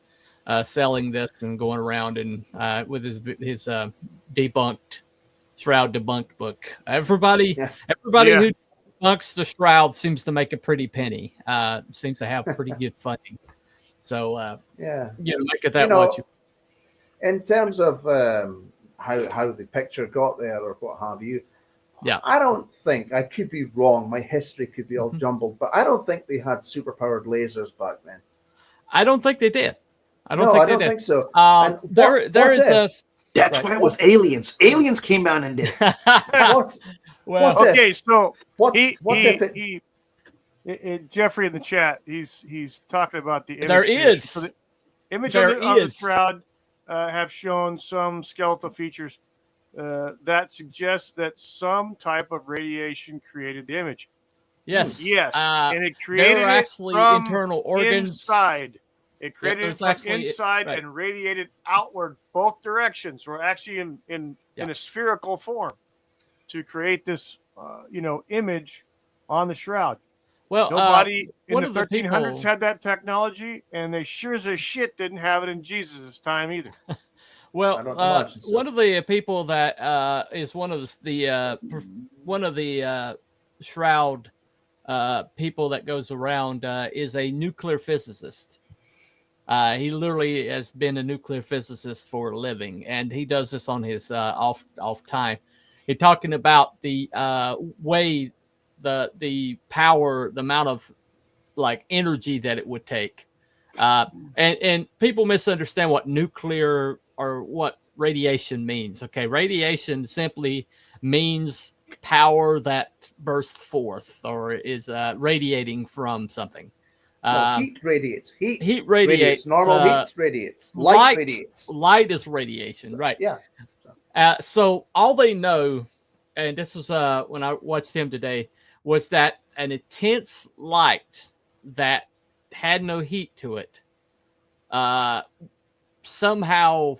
selling this and going around and with his debunked Shroud debunked book. Everybody who debunks the Shroud seems to make a pretty penny. Seems to have pretty good funding. So make it that what you. In terms of how the picture got there or what have you, I don't think, I could be wrong, my history could be all jumbled, but I don't think they had superpowered lasers back then. I don't think they did. I don't think so. That's why it was aliens. Aliens came down and did it. Jeffrey in the chat, he's talking about the image. There is. So the image of the Shroud have shown some skeletal features that suggest that some type of radiation created the image. Yes. And it created actually from internal organs inside. It created it from inside right. and radiated outward both directions. We're actually in a spherical form to create this, image on the Shroud. Well, nobody in one the of the 1300s had that technology, and they sure as shit didn't have it in Jesus' time either. Well, one of the people that is one of the Shroud people that goes around is a nuclear physicist. He literally has been a nuclear physicist for a living, and he does this on his off time. He's talking about the way the power, the amount of energy that it would take, and people misunderstand what nuclear or what radiation means. Okay, radiation simply means power that bursts forth or is radiating from something. Heat radiates. Heat radiates. Normal heat radiates. Light radiates. Light is radiation, right? Yeah. So all they know, and this was when I watched him today, was that an intense light that had no heat to it somehow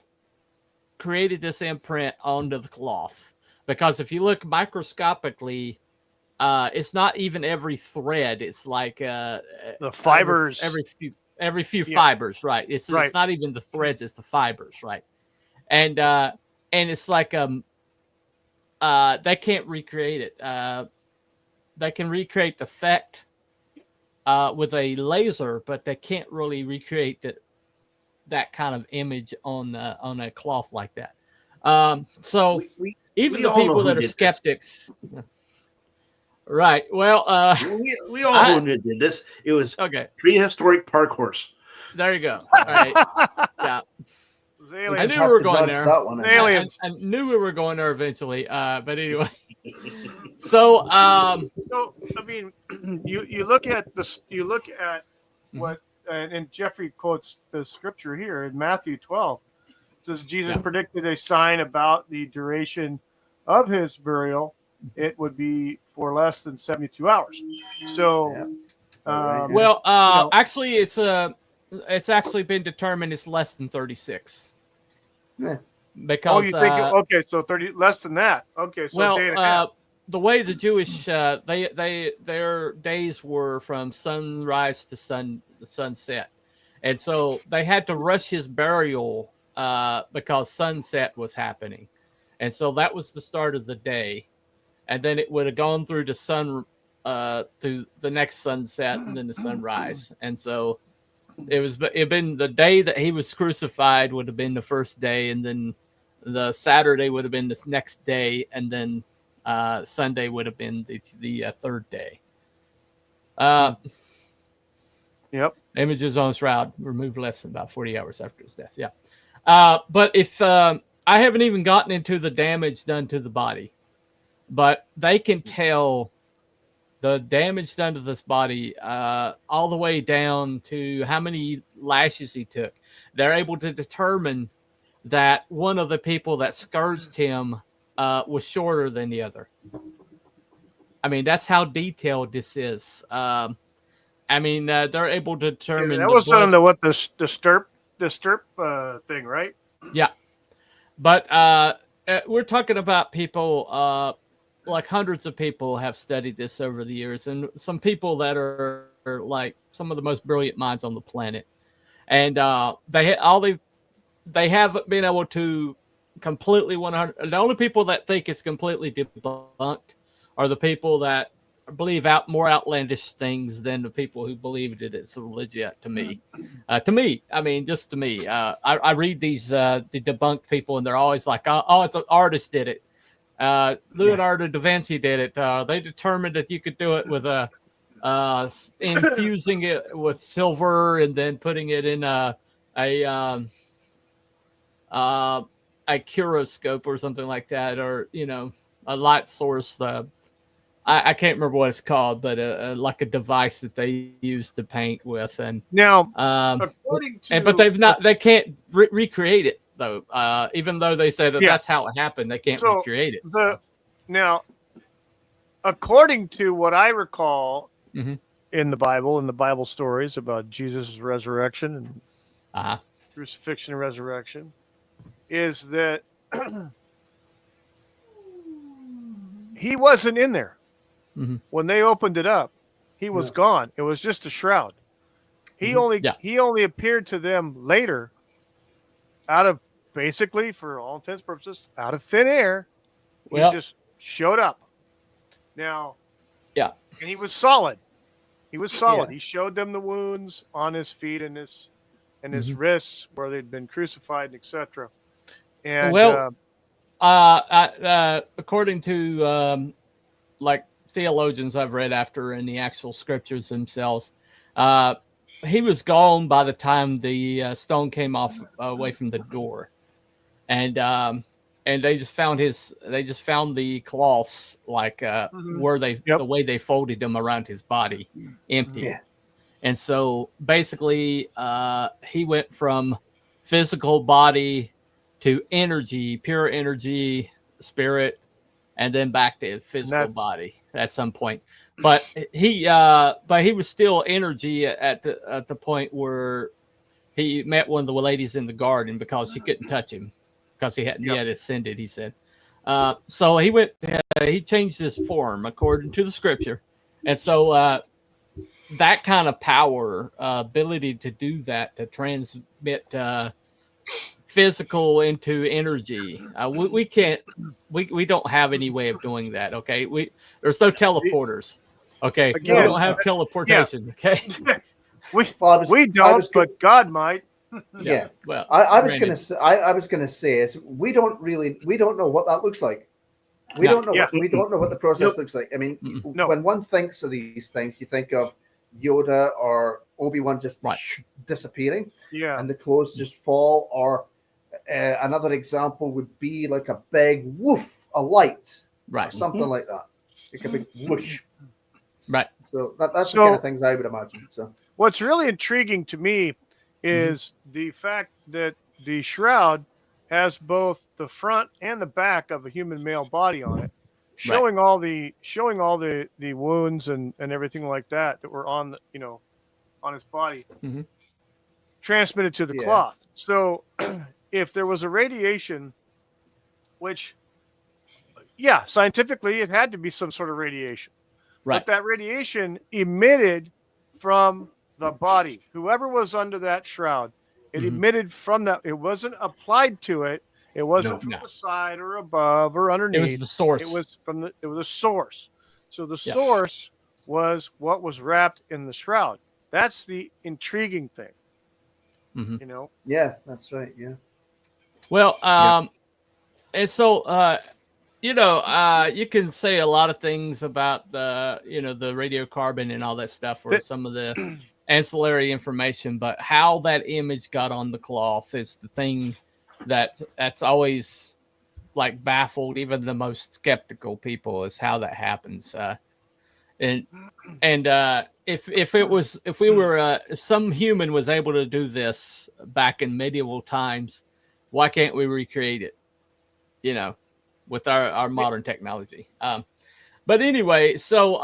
created this imprint onto the cloth. Because if you look microscopically it's not even every thread. It's like the fibers, every few fibers, right? It's not even the threads, it's the fibers, right? And it's like they can't recreate it. They can recreate the effect with a laser, but they can't really recreate that kind of image on a cloth like that. So even the people that are skeptics, right? Well, we all know who did this. It was prehistoric park horse. There you go. All right. Yeah. I knew we were going there. Aliens. I knew we were going there eventually. But anyway. So I mean, you look at this. You look at what, and Jeffrey quotes the scripture here in Matthew 12. It says Jesus predicted a sign about the duration of his burial. It would be for less than 72 hours. So, actually, it's actually been determined it's less than 36. Yeah. Because you think so 30 less than that. Okay, so a day and a half. The way the Jewish their days were from sunrise to sunset, and so they had to rush his burial because sunset was happening, and so that was the start of the day, and then it would have gone through the sun to the next sunset and then the sunrise, and so it'd been the day that he was crucified would have been the first day, and then the Saturday would have been the next day, and then Sunday would have been the third day. Images on Shroud removed less than about 40 hours after his death. Yeah. But if I haven't even gotten into the damage done to the body, but they can tell the damage done to this body all the way down to how many lashes he took. They're able to determine that one of the people that scourged him was shorter than the other. I mean, that's how detailed this is. I mean, they're able to determine. That was something to what the stirp thing, right? Yeah, but we're talking about people. Like hundreds of people have studied this over the years, and some people that are like some of the most brilliant minds on the planet, and they haven't been able to completely 100. The only people that think it's completely debunked are the people that believe more outlandish things than the people who believed it's legit. To me, I mean, just to me, I read these the debunked people, and they're always like, "Oh, it's an artist did it." Leonardo da Vinci did it. They determined that you could do it with infusing it with silver and then putting it in a curoscope or something like that, or a light source. I can't remember what it's called, but like a device that they use to paint with. And now, they can't recreate it though. Even though they say that that's how it happened, they can't recreate it. Now, according to what I recall in the Bible stories about Jesus' resurrection and crucifixion and resurrection, is that he wasn't in there. When they opened it up, he was gone. It was just a shroud. He only appeared to them later, out of basically, for all intents and purposes, out of thin air. He just showed up. Now, and he was solid. He was solid. He showed them the wounds on his feet and his wrists where they'd been crucified, etc. And according to like theologians I've read after in the actual scriptures themselves, he was gone by the time the stone came away from the door, and they just found the cloths like where the way they folded them around his body empty. And so basically he went from physical body to energy, pure energy, spirit, and then back to physical body at some point. But he was still energy at the point where he met one of the ladies in the garden because she couldn't touch him because he had ascended, he said. So he went. He changed his form according to the scripture, and so that kind of power, ability to do that, to transmit physical into energy, we can't. We don't have any way of doing that. Okay, there's no teleporters. Okay, we Again, don't have teleportation. Okay, we don't, but God might. Yeah. Well, I was granted. gonna say, I was gonna say is we don't know what that looks like. We No. don't know. Yeah. We don't know what the process Nope. looks like. I mean, No. when one thinks of these things, you think of Yoda or Obi-Wan just Right. disappearing, Yeah. and the clothes just fall. Or another example would be like a big woof, a light, Right. or something like that. Like a big whoosh. Right. So that's So- the kind of things I would imagine. So What's really intriguing to me is the fact that the shroud has both the front and the back of a human male body on it, showing all the wounds and everything like that were on the, on his body, transmitted to the Yeah. cloth. So if there was a radiation, which scientifically it had to be some sort of radiation. Right. But that radiation emitted from the body. Whoever was under that shroud, it emitted from that. It wasn't applied to it. It wasn't from the side or above or underneath. It was the source. It was it was a source. So the source was what was wrapped in the shroud. That's the intriguing thing. yeah, that's right. Yeah. Well, and so you can say a lot of things about the the radiocarbon and all that stuff, or some of the ancillary information, but how that image got on the cloth is the thing that's always like baffled even the most skeptical people, is how that happens. If some human was able to do this back in medieval times, why can't we recreate it? With our modern technology. But anyway, so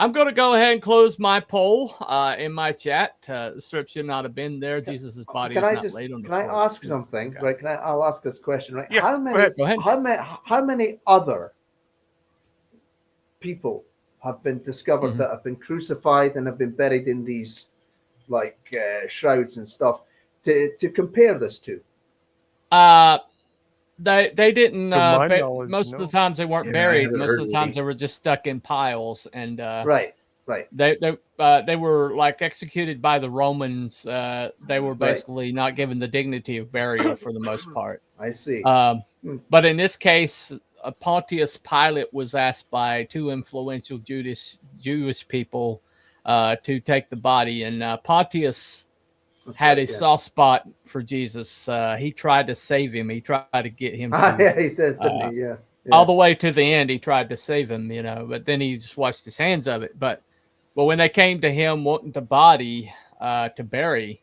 I'm going to go ahead and close my poll in my chat. The strip should not have been there. Jesus' body is not laid on the floor. Can I ask something? Okay. Right? I'll ask this question. Right? Yeah, How many? Go ahead. How many other people have been discovered that have been crucified and have been buried in these shrouds and stuff to compare this to? They didn't. my knowledge, most of no. the times they weren't Yeah, I buried. haven't Most heard of the of times they were just stuck in piles, and Right. they were like executed by the Romans. They were basically not given the dignity of burial for the most part. I see. But in this case, Pontius Pilate was asked by two influential Jewish people to take the body, and Pontius had a soft spot for Jesus. He tried to save him. He tried to get him Yeah, he does, didn't he? Yeah. all the way to the end. He tried to save him, but then he just washed his hands of it. But when they came to him wanting the body to bury,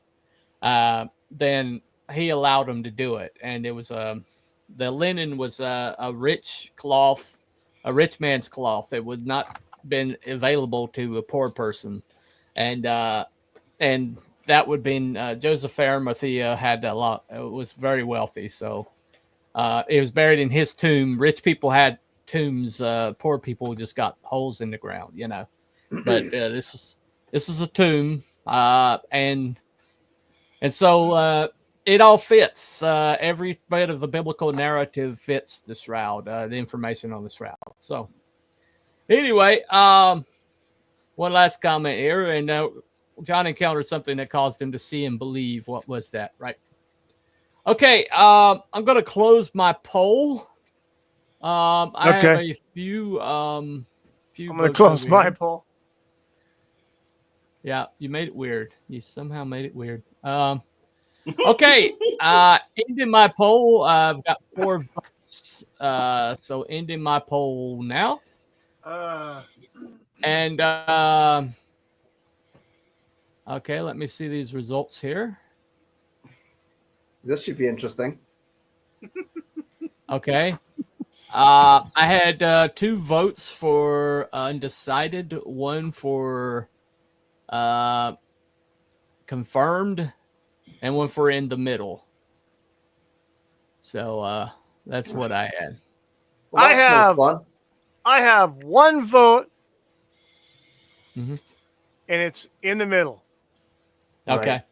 then he allowed him to do it. And it was the linen was a rich cloth, a rich man's cloth. It would not been available to a poor person, and that would been Joseph Arimathea had a lot. Was very wealthy, so it was buried in his tomb. Rich people had tombs. Poor people just got holes in the ground, But this is a tomb, and so it all fits. Every bit of the biblical narrative fits the shroud. The information on the shroud. So anyway, one last comment here, and John encountered something that caused him to see and believe. What was that? Right. Okay. I'm going to close my poll. I have a few. I'm going to close my poll. Yeah, you made it weird. You somehow made it weird. Okay. Ending my poll. I've got 4 votes. So ending my poll now. And okay, let me see these results here. This should be interesting. Okay. I had 2 votes for undecided, 1 for confirmed, and 1 for in the middle. So that's what I had. Well, that's no fun. I have one vote, Mhm. and it's in the middle. Okay. Right.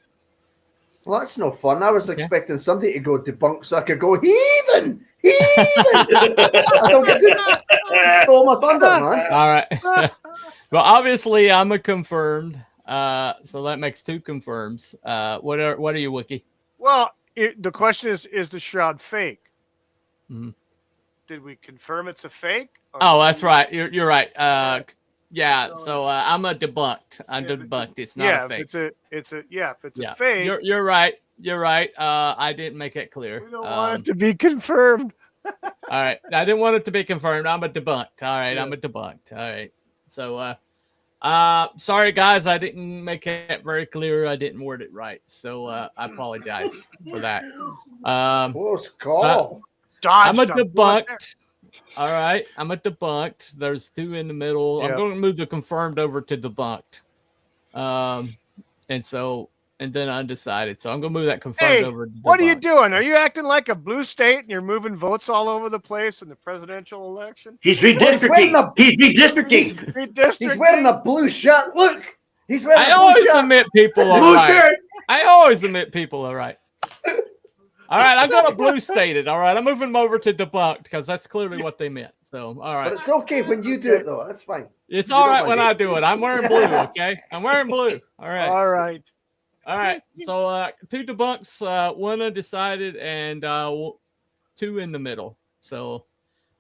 Well, that's no fun. I was expecting somebody to go debunk so I could go, heathen! I don't get to stole my thunder, man. All right. Well, obviously, I'm a confirmed. So that makes 2 confirms. What are you, Wiki? Well, the question is the shroud fake? Mhm. Did we confirm it's a fake? Oh, that's right. You're right. Yeah. So I'm a debunked. I'm debunked. It's not a fake. If it's a fake. You're right. You're right. I didn't make it clear. We don't want it to be confirmed. All right. I didn't want it to be confirmed. I'm a debunked. All right. I'm a debunked. All right. So, sorry guys, I didn't make it very clear. I didn't word it right. So, I apologize for that. Close call. I'm a debunked. All right. I'm a debunked. There's 2 in the middle. Yep. I'm going to move the confirmed over to debunked. And then undecided. So I'm going to move that confirmed over to debunked. What are you doing? Are you acting like a blue state and you're moving votes all over the place in the presidential election? He's redistricting. He's redistricting. He's wearing a blue shirt. Look. He's wearing I a blue always shirt. admit people are Blue right. shirt. I always admit people are right. All right, I'm going to blue state it. All right, I'm moving them over to debunked because that's clearly what they meant. So, all right. But it's okay when you do it, though. That's fine. It's all right when I do it. I'm wearing blue, okay? I'm wearing blue. All right. All right. All right. So, 2 debunks, 1 undecided, and 2 in the middle. So,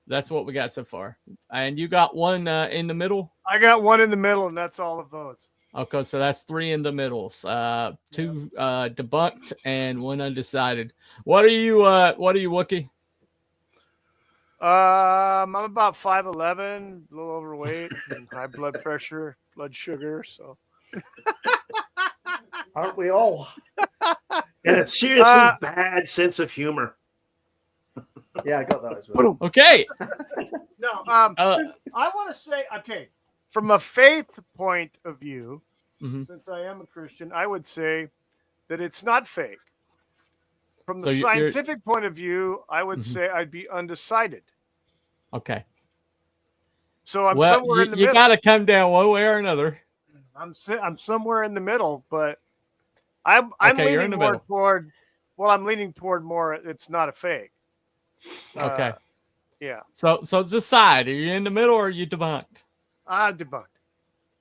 that's what we got so far. And you got 1 in the middle? I got 1 in the middle, and that's all the votes. Okay, so that's 3 in the middles. 2 debunked and 1 undecided. What are you, Wookie? I'm about 5'11", a little overweight, and high blood pressure, blood sugar. So, aren't we all? And a seriously bad sense of humor. Yeah, I got that as well. Okay. No, I want to say, okay, from a faith point of view, since I am a Christian, I would say that it's not fake. From the scientific point of view, I would say I'd be undecided. Okay. So I'm somewhere in the middle. You got to come down one way or another. I'm somewhere in the middle, but I'm leaning more toward. Well, I'm leaning toward more. It's not a fake. Okay. Yeah. So decide. Are you in the middle or are you debunked? Debunked.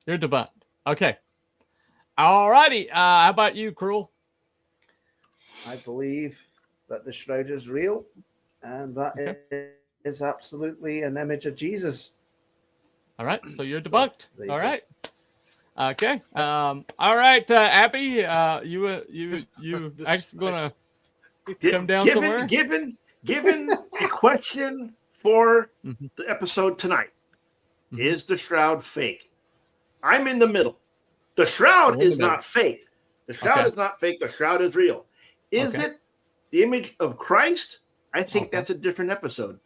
You're debunked. Okay. All righty. How about you, Cruel? I believe that the shroud is real, and that is absolutely an image of Jesus. All right. So you're debunked. All right. Okay. All right, Abby. You actually gonna come down somewhere? Given the question for the episode tonight, is the shroud fake? I'm in the middle. The shroud is not fake. The shroud is not fake. The shroud is real. Is it the image of Christ? I think that's a different episode.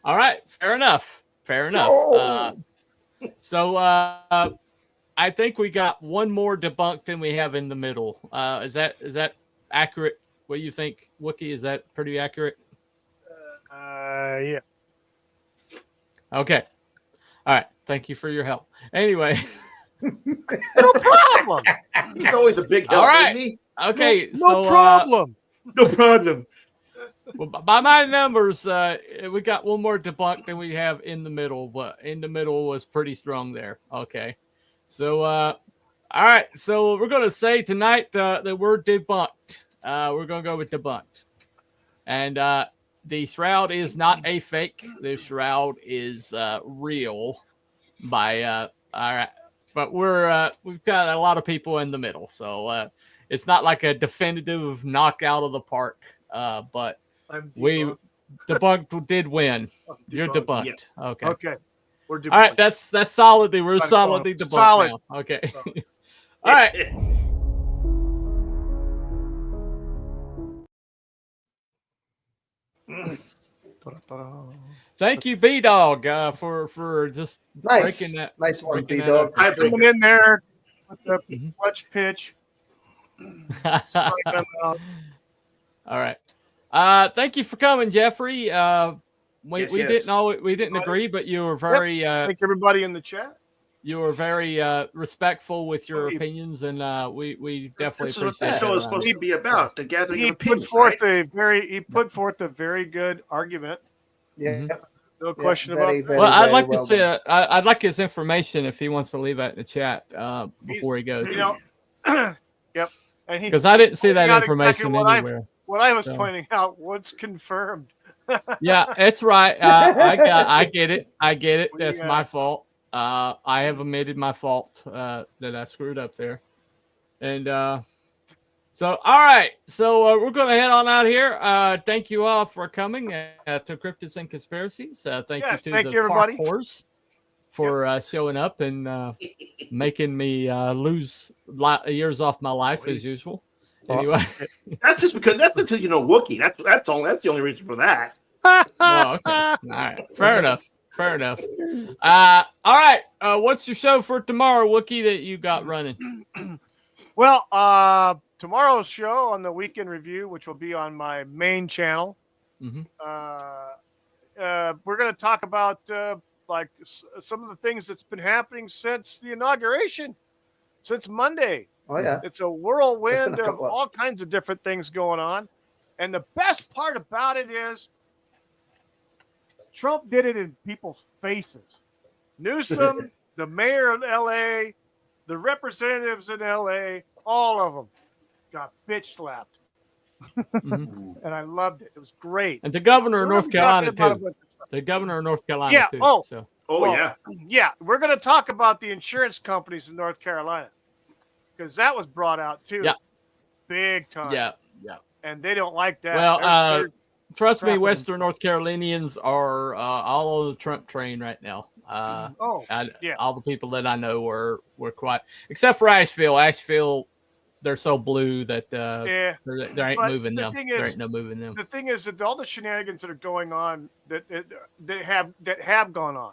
All right. Fair enough. Fair enough. So I think we got 1 more debunked than we have in the middle. Is that accurate? What do you think, Wookie? Is that pretty accurate? Yeah. Okay. All right. Thank you for your help. Anyway. No problem. He's always a big help, all right. isn't he? Okay. No problem. No problem. Well, by my numbers, we got 1 more debunked than we have in the middle, but in the middle was pretty strong there. Okay. So, all right. So we're going to say tonight that we're debunked. We're going to go with debunked. And the shroud is not a fake. The shroud is real by, all right. But we've got a lot of people in the middle. So it's not like a definitive knockout of the park. But debunked did win. You're debunked. Yeah. Okay. Okay. We're debunked. All right. That's solidly. We're solidly debunked Solid. now. Okay. All right. Thank you, B Dog, for just breaking that. Nice one, B that Dog. I put in there with the clutch pitch. All right. Thank you for coming, Jeffrey. We Yes, we yes. didn't agree, but you were very Thank everybody in the chat. you were very respectful with your Well, opinions, and we definitely This is what appreciate this it. show is supposed to be about: the gathering of He opinions. put forth Right? he put forth a very good argument. Yeah. No question very, about very, Well, I'd very like well to see. done. I'd like his information if he wants to leave that in the chat before he goes. You know, yep. And he Because I didn't see that pointing out information exactly anywhere. what I was So. pointing out. What's confirmed? Yeah, it's right. I get it. I get it. We, That's my fault. I have admitted my fault that I screwed up there. And so, all right. So we're going to head on out here. Thank you all for coming to Cryptids and Conspiracies. Thank Yes, you to thank the you, everybody. Park Horse for showing up and making me lose years off my life as usual. Anyway, That's just because you know Wookiee. That's all. That's the only reason for that. oh, okay. All right. Fair enough. Fair enough. All right. What's your show for tomorrow, Wookiee, that you got running? Well, tomorrow's show on the weekend review, which will be on my main channel, Mhm. We're going to talk about like some of the things that's been happening since the inauguration, since Monday. Oh yeah. It's a whirlwind of couple of- all kinds of different things going on. And the best part about it is Trump did it in people's faces. Newsom, the mayor of LA, the representatives in LA, all of them got bitch slapped. Mhm. And I loved it. It was great. And the governor So of we're North gonna be talking Carolina, about too. a bunch of stuff. The governor of North Carolina, Yeah. too. Oh, So. Oh, yeah. We're going to talk about the insurance companies in North Carolina because that was brought out too. Yeah. Big time. Yeah. And they don't like that. Well, They're trust me, crapping Western North Carolinians are all on the Trump train right now. yeah. All the people that I know were quite, except for Asheville. Asheville, they're so blue that Yeah. there ain't But moving the them. thing There is- ain't no moving them. The thing is that all the shenanigans that are going on that have gone on,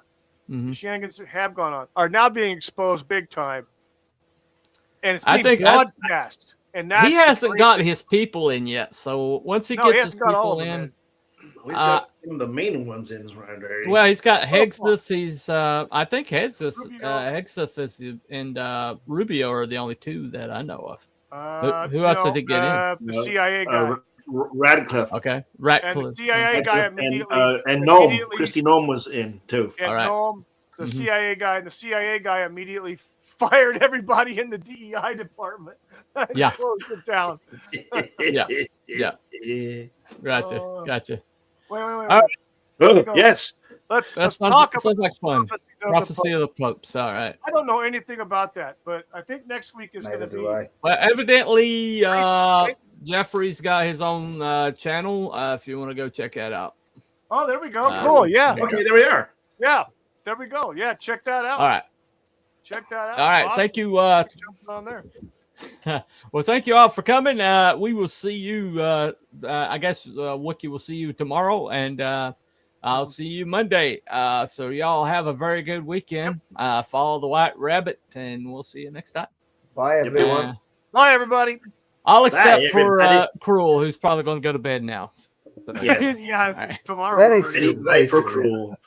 Mhm. the shenanigans that have gone on are now being exposed big time, and it's I being think I- broadcast. And that's He the hasn't great got thing. his people in yet. So once he No, he gets his hasn't got all people of them in, He's got some of the main ones in right there. well, he's got Hexus. He's I think Hexus, Rubio. Hexus is, and Rubio are the only two that I know of. Who else no, did he get in? The CIA guy. Radcliffe. Okay, And the Ratcliffe. CIA guy and immediately Nome. Christy Nome was in too. and All right. Nome, the Mhm. CIA guy, and the CIA guy immediately fired everybody in the DEI department. Yeah. Closed it down. Yeah. Gotcha. Uh, Gotcha. Wait. All right. Oh, yes. Let's That talk about sounds like fun. Prophecy Pope. of the Popes. All right. I don't know anything about that, but I think next week is going to Neither be. do I. Well, evidently, Right. Jeffrey's got his own channel. If you want to go check that out. Oh, there we go. Uh, Cool. Yeah. Okay, there we are. Yeah. There we go. Yeah. Check that out. All right. Check that out. All right. Awesome. Thank you. Jumping on there. Well, thank you all for coming. We will see you. I guess Wookie will see you tomorrow, and I'll see you Monday. So y'all have a very good weekend. Follow the White Rabbit, and we'll see you next time. Bye everyone. Bye, everybody. All except Bye, for everybody. Cruel, who's probably going to go to bed now. So, Yeah. Yeah. All right. Tomorrow. Very Ready, soon. ready for cruel.